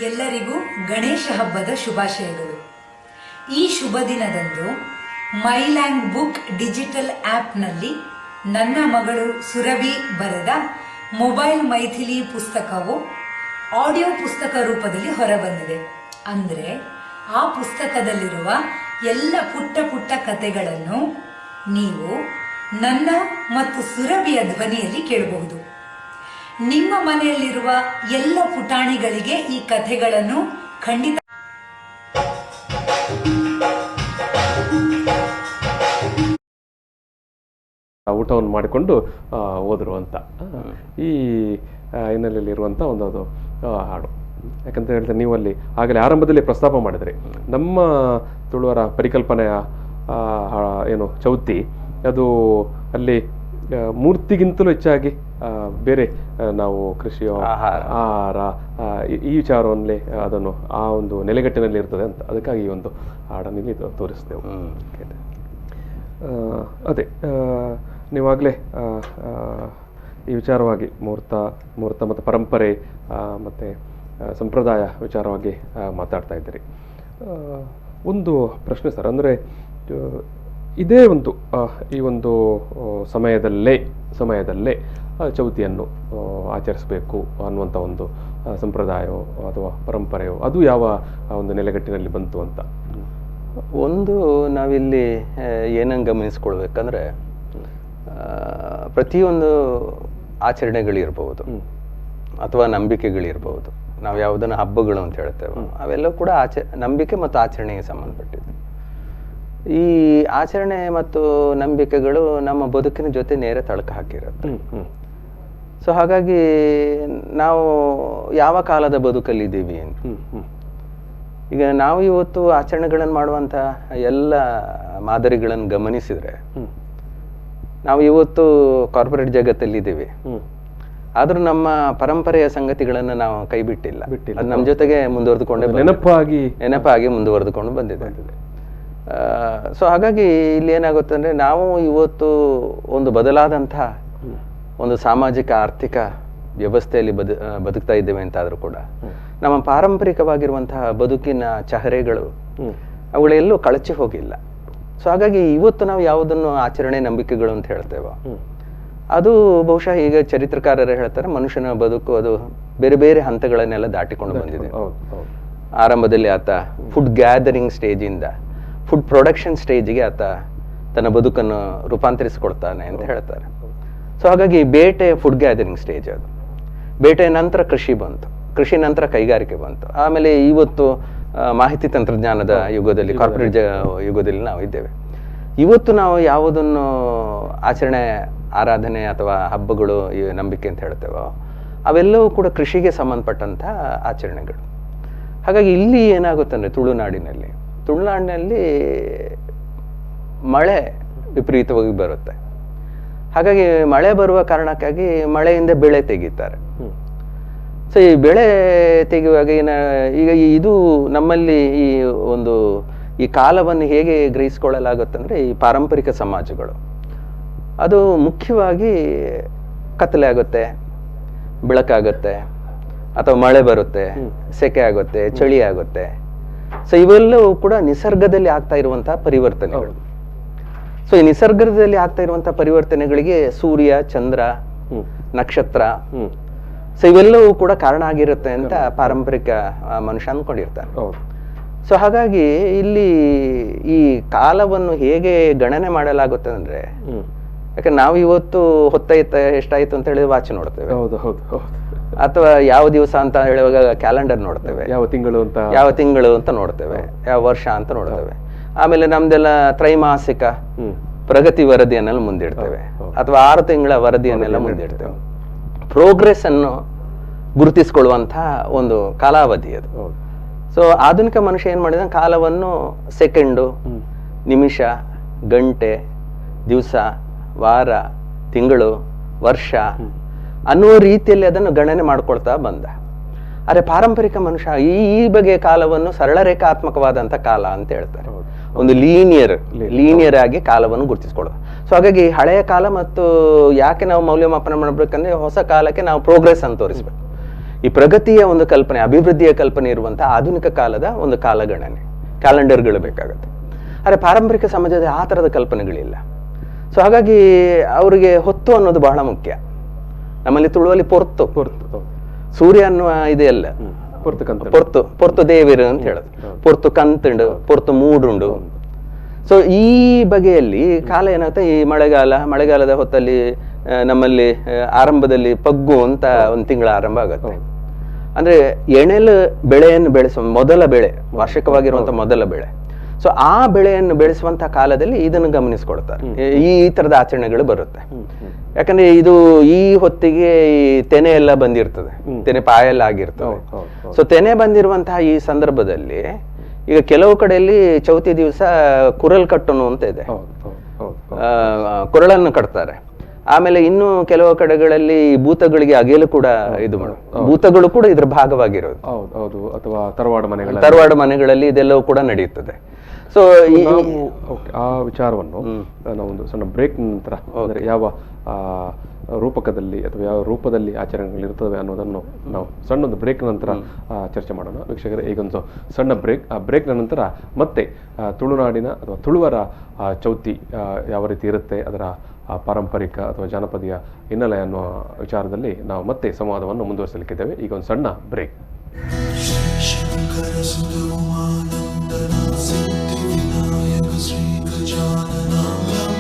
ಎಲ್ಲರಿಗೂ ಗಣೇಶ ಹಬ್ಬದ ಶುಭಾಶಯಗಳು. ಈ ಶುಭ ದಿನದಂದು ಮೈಲ್ಯಾಂಡ್ ಬುಕ್ ಡಿಜಿಟಲ್ ಆಪ್ನಲ್ಲಿ ನನ್ನ ಮಗಳು ಸುರಭಿ ಬರೆದ ಮೊಬೈಲ್ ಮೈಥಿಲಿ ಪುಸ್ತಕವು ಆಡಿಯೋ ಪುಸ್ತಕ ರೂಪದಲ್ಲಿ ಹೊರಬಂದಿದೆ. ಅಂದರೆ ಆ ಪುಸ್ತಕದಲ್ಲಿರುವ ಎಲ್ಲ ಪುಟ್ಟ ಪುಟ್ಟ ಕಥೆಗಳನ್ನು ನೀವು ನನ್ನ ಮತ್ತು ಸುರಭಿಯ ಧ್ವನಿಯಲ್ಲಿ ಕೇಳಬಹುದು. ನಿಮ್ಮ ಮನೆಯಲ್ಲಿರುವ ಎಲ್ಲ ಪುಟಾಣಿಗಳಿಗೆ ಈ ಕಥೆಗಳನ್ನು ಖಂಡಿತ ಊಟವನ್ನು ಮಾಡಿಕೊಂಡು ಹೋದರು ಅಂತ ಈ ಹಿನ್ನೆಲೆಯಲ್ಲಿರುವಂಥ ಒಂದದು ಹಾಡು. ಯಾಕಂತ ಹೇಳಿದ್ರೆ ನೀವು ಅಲ್ಲಿ ಆಗಲೇ ಆರಂಭದಲ್ಲಿ ಪ್ರಸ್ತಾಪ ಮಾಡಿದ್ರಿ, ನಮ್ಮ ತುಳುವರ ಪರಿಕಲ್ಪನೆಯ ಏನು ಚೌತಿ ಅದು ಅಲ್ಲಿ ಮೂರ್ತಿಗಿಂತಲೂ ಹೆಚ್ಚಾಗಿ ಬೇರೆ ನಾವು ಕೃಷಿಯೋ ಆಹಾರ ಈ ವಿಚಾರವನ್ನೇ ಅದನ್ನು ಆ ಒಂದು ನೆಲೆಗಟ್ಟಿನಲ್ಲಿ ಇರ್ತದೆ ಅಂತ, ಅದಕ್ಕಾಗಿ ಈ ಒಂದು ಹಾಡನ್ನು ಇಲ್ಲಿ ತೋರಿಸ್ತೇವೆ. ಅದೇ ನೀವಾಗಲೇ ಈ ವಿಚಾರವಾಗಿ ಮುಹೂರ್ತ ಮತ್ತು ಪರಂಪರೆ ಮತ್ತು ಸಂಪ್ರದಾಯ ವಿಚಾರವಾಗಿ ಮಾತಾಡ್ತಾ ಇದ್ದೀರಿ. ಒಂದು ಪ್ರಶ್ನೆ ಸರ್, ಅಂದರೆ ಇದೇ ಒಂದು ಈ ಒಂದು ಸಮಯದಲ್ಲೇ ಚೌತಿಯನ್ನು ಆಚರಿಸಬೇಕು ಅನ್ನುವಂಥ ಒಂದು ಸಂಪ್ರದಾಯವೋ ಅಥವಾ ಪರಂಪರೆಯೋ ಅದು ಯಾವ ಒಂದು ನೆಲೆಗಟ್ಟಿನಲ್ಲಿ ಬಂತು ಅಂತ? ಒಂದು ನಾವಿಲ್ಲಿ ಏನಂಗೆ ಗಮನಿಸ್ಕೊಳ್ಬೇಕಂದ್ರೆ ಪ್ರತಿಯೊಂದು ಆಚರಣೆಗಳಿರ್ಬೋದು ಅಥವಾ ನಂಬಿಕೆಗಳಿರ್ಬೋದು, ನಾವು ಯಾವುದನ್ನು ಹಬ್ಬಗಳು ಅಂತ ಹೇಳ್ತೇವೆ, ಅವೆಲ್ಲ ಕೂಡ ನಂಬಿಕೆ ಮತ್ತು ಆಚರಣೆಗೆ ಸಂಬಂಧಪಟ್ಟಿದ್ದು. ಈ ಆಚರಣೆ ಮತ್ತು ನಂಬಿಕೆಗಳು ನಮ್ಮ ಬದುಕಿನ ಜೊತೆ ನೇರ ತಳಕ ಹಾಕಿರುತ್ತೆ. ಸೊ ಹಾಗಾಗಿ ನಾವು ಯಾವ ಕಾಲದ ಬದುಕಲ್ಲಿದ್ದೀವಿ ಅಂತ, ಈಗ ನಾವು ಇವತ್ತು ಆಚರಣೆಗಳನ್ನು ಮಾಡುವಂಥ ಎಲ್ಲ ಮಾದರಿಗಳನ್ನು ಗಮನಿಸಿದ್ರೆ ನಾವು ಇವತ್ತು ಕಾರ್ಪೊರೇಟ್ ಜಗತ್ತಲ್ಲಿದ್ದೀವಿ, ಆದ್ರೂ ನಮ್ಮ ಪರಂಪರೆಯ ಸಂಗತಿಗಳನ್ನು ನಾವು ಕೈ ಬಿಟ್ಟಿಲ್ಲ. ಅದು ನಮ್ಮ ಜೊತೆಗೆ ಮುಂದುವರೆದುಕೊಂಡೇ ನೆನಪಾಗಿ ಮುಂದುವರೆದುಕೊಂಡು ಬಂದಿದೆ. ಸೊ ಹಾಗಾಗಿ ಇಲ್ಲಿ ಏನಾಗುತ್ತೆ ಅಂದರೆ ನಾವು ಇವತ್ತು ಒಂದು ಬದಲಾದಂತಹ ಒಂದು ಸಾಮಾಜಿಕ ಆರ್ಥಿಕ ವ್ಯವಸ್ಥೆಯಲ್ಲಿ ಬದುಕ್ತಾ ಇದ್ದೇವೆ ಅಂತಾದರೂ ಕೂಡ ನಮ್ಮ ಪಾರಂಪರಿಕವಾಗಿರುವಂತಹ ಬದುಕಿನ ಚಹರೆಗಳು ಅವುಗಳೆಲ್ಲೂ ಕಳಚಿ ಹೋಗಿಲ್ಲ. ಸೊ ಹಾಗಾಗಿ ಇವತ್ತು ನಾವು ಯಾವುದನ್ನು ಆಚರಣೆ ನಂಬಿಕೆಗಳು ಅಂತ ಹೇಳ್ತೇವೋ ಅದು ಬಹುಶಃ ಈಗ ಚರಿತ್ರಕಾರರು ಹೇಳ್ತಾರೆ ಮನುಷ್ಯನ ಬದುಕು ಅದು ಬೇರೆ ಬೇರೆ ಹಂತಗಳನ್ನೆಲ್ಲ ದಾಟಿಕೊಂಡು ಬಂದಿದೆ. ಆರಂಭದಲ್ಲಿ ಆತ ಫುಡ್ ಗ್ಯಾದರಿಂಗ್ ಸ್ಟೇಜಿಂದ ಫುಡ್ ಪ್ರೊಡಕ್ಷನ್ ಸ್ಟೇಜಿಗೆ ಆತ ತನ್ನ ಬದುಕನ್ನು ರೂಪಾಂತರಿಸಿಕೊಡ್ತಾನೆ ಅಂತ ಹೇಳ್ತಾರೆ. ಸೊ ಹಾಗಾಗಿ ಬೇಟೆ ಫುಡ್ ಗ್ಯಾದರಿಂಗ್ ಸ್ಟೇಜ್, ಅದು ಬೇಟೆಯ ನಂತರ ಕೃಷಿ ಬಂತು, ಕೃಷಿ ನಂತರ ಕೈಗಾರಿಕೆ ಬಂತು, ಆಮೇಲೆ ಇವತ್ತು ಮಾಹಿತಿ ತಂತ್ರಜ್ಞಾನದ ಯುಗದಲ್ಲಿ ಕಾರ್ಪೊರೇಟ್ ಯುಗದಲ್ಲಿ ನಾವು ಇದ್ದೇವೆ. ಇವತ್ತು ನಾವು ಯಾವುದನ್ನು ಆಚರಣೆ ಆರಾಧನೆ ಅಥವಾ ಹಬ್ಬಗಳು ನಂಬಿಕೆ ಅಂತ ಹೇಳ್ತೇವೋ ಅವೆಲ್ಲವೂ ಕೂಡ ಕೃಷಿಗೆ ಸಂಬಂಧಪಟ್ಟಂಥ ಆಚರಣೆಗಳು. ಹಾಗಾಗಿ ಇಲ್ಲಿ ಏನಾಗುತ್ತೆ ಅಂದರೆ ತುಳುನಾಡಿನಲ್ಲಿ ಮಳೆ ವಿಪರೀತವಾಗಿ ಬರುತ್ತೆ. ಹಾಗಾಗಿ ಮಳೆ ಬರುವ ಕಾರಣಕ್ಕಾಗಿ ಮಳೆಯಿಂದ ಬೆಳೆ ತೆಗಿತಾರೆ. ಸೊ ಈ ಬೆಳೆ ತೆಗೆಯುವಾಗ ಈಗ ಇದು ನಮ್ಮಲ್ಲಿ ಈ ಕಾಲವನ್ನು ಹೇಗೆ ಗ್ರಹಿಸ್ಕೊಳ್ಳಲಾಗುತ್ತೆ ಅಂದರೆ ಈ ಪಾರಂಪರಿಕ ಸಮಾಜಗಳು ಅದು ಮುಖ್ಯವಾಗಿ ಕತ್ತಲೆ ಆಗುತ್ತೆ, ಬೆಳಕಾಗುತ್ತೆ, ಅಥವಾ ಮಳೆ ಬರುತ್ತೆ, ಸೆಕೆ ಆಗುತ್ತೆ, ಚಳಿ ಆಗುತ್ತೆ. ಸೊ ಇವೆಲ್ಲವೂ ಕೂಡ ನಿಸರ್ಗದಲ್ಲಿ ಆಗ್ತಾ ಇರುವಂತಹ ಪರಿವರ್ತನೆಗಳು. ಸೊ ಈ ನಿಸರ್ಗದಲ್ಲಿ ಆಗ್ತಾ ಇರುವಂತಹ ಪರಿವರ್ತನೆಗಳಿಗೆ ಸೂರ್ಯ, ಚಂದ್ರ, ನಕ್ಷತ್ರ, ಸೊ ಇವೆಲ್ಲವೂ ಕೂಡ ಕಾರಣ ಆಗಿರುತ್ತೆ ಅಂತ ಪಾರಂಪರಿಕ ಮನುಷ್ಯ ಅಂದ್ಕೊಂಡಿರ್ತಾನೆ. ಸೊ ಹಾಗಾಗಿ ಇಲ್ಲಿ ಈ ಕಾಲವನ್ನು ಹೇಗೆ ಗಣನೆ ಮಾಡಲಾಗುತ್ತೆ ಅಂದ್ರೆ, ಯಾಕಂದ್ರೆ ನಾವು ಇವತ್ತು ಹೊತ್ತಾಯ್ತ ಎಷ್ಟಾಯ್ತು ಅಂತ ಹೇಳಿ ವಾಚ್ ನೋಡ್ತೇವೆ, ಅಥವಾ ಯಾವ ದಿವಸ ಅಂತ ಹೇಳುವಾಗ ಕ್ಯಾಲೆಂಡರ್ ನೋಡ್ತೇವೆ, ಯಾವ ತಿಂಗಳು ಅಂತ ನೋಡ್ತೇವೆ, ಯಾವ ವರ್ಷ ಅಂತ ನೋಡ್ತೇವೆ. ಆಮೇಲೆ ನಮ್ದೆಲ್ಲ ತ್ರೈಮಾಸಿಕ ಪ್ರಗತಿ ವರದಿಯನ್ನೆಲ್ಲ ಮುಂದಿಡ್ತೇವೆ, ಅಥವಾ 6 ತಿಂಗಳ ವರದಿಯನ್ನೆಲ್ಲ ಮುಂದಿಡ್ತೇವೆ. ಪ್ರೋಗ್ರೆಸ್ ಅನ್ನು ಗುರುತಿಸಿಕೊಳ್ಳುವಂತಹ ಒಂದು ಕಾಲಾವಧಿ ಅದು. ಸೊ ಆಧುನಿಕ ಮನುಷ್ಯ ಏನ್ ಮಾಡಿದ, ಕಾಲವನ್ನು ಸೆಕೆಂಡು, ನಿಮಿಷ, ಗಂಟೆ, ದಿವಸ, ವಾರ, ತಿಂಗಳು, ವರ್ಷ ಅನ್ನುವ ರೀತಿಯಲ್ಲಿ ಅದನ್ನು ಗಣನೆ ಮಾಡ್ಕೊಳ್ತಾ ಬಂದ. ಆದರೆ ಪಾರಂಪರಿಕ ಮನುಷ್ಯ ಈ ಬಗೆಯ ಕಾಲವನ್ನು ಸರಳ ರೇಖಾತ್ಮಕವಾದಂಥ ಕಾಲ ಅಂತ ಹೇಳ್ತಾರೆ. ಒಂದು ಲೀನಿಯರ್ ಆಗಿ ಕಾಲವನ್ನು ಗುರುತಿಸ್ಕೊಳ್ಳೋದು. ಸೊ ಹಾಗಾಗಿ ಹಳೆಯ ಕಾಲ ಮತ್ತು ಯಾಕೆ ನಾವು ಮೌಲ್ಯಮಾಪನ ಮಾಡಬೇಕಂದ್ರೆ, ಹೊಸ ಕಾಲಕ್ಕೆ ನಾವು ಪ್ರೋಗ್ರೆಸ್ ಅಂತ ತೋರಿಸ್ಬೇಕು. ಈ ಪ್ರಗತಿಯ ಒಂದು ಕಲ್ಪನೆ, ಅಭಿವೃದ್ಧಿಯ ಕಲ್ಪನೆ ಇರುವಂತಹ ಆಧುನಿಕ ಕಾಲದ ಒಂದು ಕಾಲಗಣನೆ, ಕ್ಯಾಲೆಂಡರ್ಗಳು ಬೇಕಾಗುತ್ತೆ. ಆದರೆ ಪಾರಂಪರಿಕ ಸಮಾಜದ ಆ ಥರದ ಕಲ್ಪನೆಗಳಿಲ್ಲ. ಸೊ ಹಾಗಾಗಿ ಅವರಿಗೆ ಹೊತ್ತು ಅನ್ನೋದು ಬಹಳ ಮುಖ್ಯ. ನಮ್ಮಲ್ಲಿ ತುಳುವಲ್ಲಿ ಪೊರ್ತು, ಸೂರ್ಯ ಅನ್ನುವ ಇದೆಯಲ್ಲ, ಪೊರ್ತು ದೇವಿರು ಅಂತ ಹೇಳೋದು, ಪೊರ್ತು ಕಂತುಂಡು, ಪೊರ್ತು ಮೂಡುಂಡು. ಸೊ ಈ ಬಗೆಯಲ್ಲಿ ಕಾಲ ಏನಾಗುತ್ತೆ, ಈ ಮಳೆಗಾಲದ ಹೊತ್ತಲ್ಲಿ ನಮ್ಮಲ್ಲಿ ಆರಂಭದಲ್ಲಿ ಪಗ್ಗು ಅಂತ ಒಂದು ತಿಂಗಳ ಆರಂಭ ಆಗುತ್ತೆ. ಅಂದ್ರೆ ಎಣೆಲು ಬೆಳೆಯನ್ನು ಬೆಳೆಸುವ ಮೊದಲ ಬೆಳೆ, ವಾರ್ಷಿಕವಾಗಿರುವಂತಹ ಮೊದಲ ಬೆಳೆ. ಸೊ ಆ ಬೆಳೆಯನ್ನು ಬೆಳೆಸುವಂತಹ ಕಾಲದಲ್ಲಿ ಇದನ್ನು ಗಮನಿಸ್ಕೊಳ್ತಾರೆ. ಈ ತರದ ಆಚರಣೆಗಳು ಬರುತ್ತೆ. ಯಾಕಂದ್ರೆ ಇದು ಈ ಹೊತ್ತಿಗೆ ಈ ತೆನೆ ಎಲ್ಲ ಬಂದಿರ್ತದೆ, ತೆನೆ ಪಾಯೆಲ್ಲ ಆಗಿರ್ತದೆ. ಸೊ ತೆನೆ ಬಂದಿರುವಂತಹ ಈ ಸಂದರ್ಭದಲ್ಲಿ ಈಗ ಕೆಲವು ಕಡೆಯಲ್ಲಿ ಚೌತಿ ದಿವಸ ಕುರಲ್ ಕಟ್ಟುನು ಅಂತ ಇದೆ, ಕುರಳನ್ನು ಕಟ್ತಾರೆ. ಆಮೇಲೆ ಇನ್ನು ಕೆಲವು ಕಡೆಗಳಲ್ಲಿ ಭೂತಗಳಿಗೆ ಅಗೆಲು ಕೂಡ ಇದು ಭೂತಗಳು ಕೂಡ ಇದ್ರ ಭಾಗವಾಗಿರೋದು. ಅಥವಾ ತರವಾಡ ಮನೆಗಳಲ್ಲಿ ಇದೆಲ್ಲವೂ ಕೂಡ ನಡೆಯುತ್ತದೆ. ಸೊ ಆ ವಿಚಾರವನ್ನು ನಾವೊಂದು ಸಣ್ಣ ಬ್ರೇಕ್ ನಂತರ, ಅಂದರೆ ಯಾವ ರೂಪಕದಲ್ಲಿ ಅಥವಾ ಯಾವ ರೂಪದಲ್ಲಿ ಆಚರಣೆಗಳು ಇರ್ತವೆ ಅನ್ನೋದನ್ನು ನಾವು ಸಣ್ಣೊಂದು ಬ್ರೇಕ್ ನಂತರ ಚರ್ಚೆ ಮಾಡೋಣ. ವೀಕ್ಷಕರೇ, ಈಗೊಂದು ಸಣ್ಣ ಬ್ರೇಕ್. ಆ ಬ್ರೇಕ್ನ ನಂತರ ಮತ್ತೆ ತುಳುನಾಡಿನ ಅಥವಾ ತುಳುವರ ಚೌತಿ ಯಾವ ರೀತಿ ಇರುತ್ತೆ, ಅದರ ಪಾರಂಪರಿಕ ಅಥವಾ ಜಾನಪದೀಯ ಹಿನ್ನೆಲೆ ಅನ್ನುವ ವಿಚಾರದಲ್ಲಿ ನಾವು ಮತ್ತೆ ಸಂವಾದವನ್ನು ಮುಂದುವರಿಸಲಿಕ್ಕಿದ್ದೇವೆ. ಈಗ ಒಂದು ಸಣ್ಣ break. Siddhi Vinayaka Sri Gajanana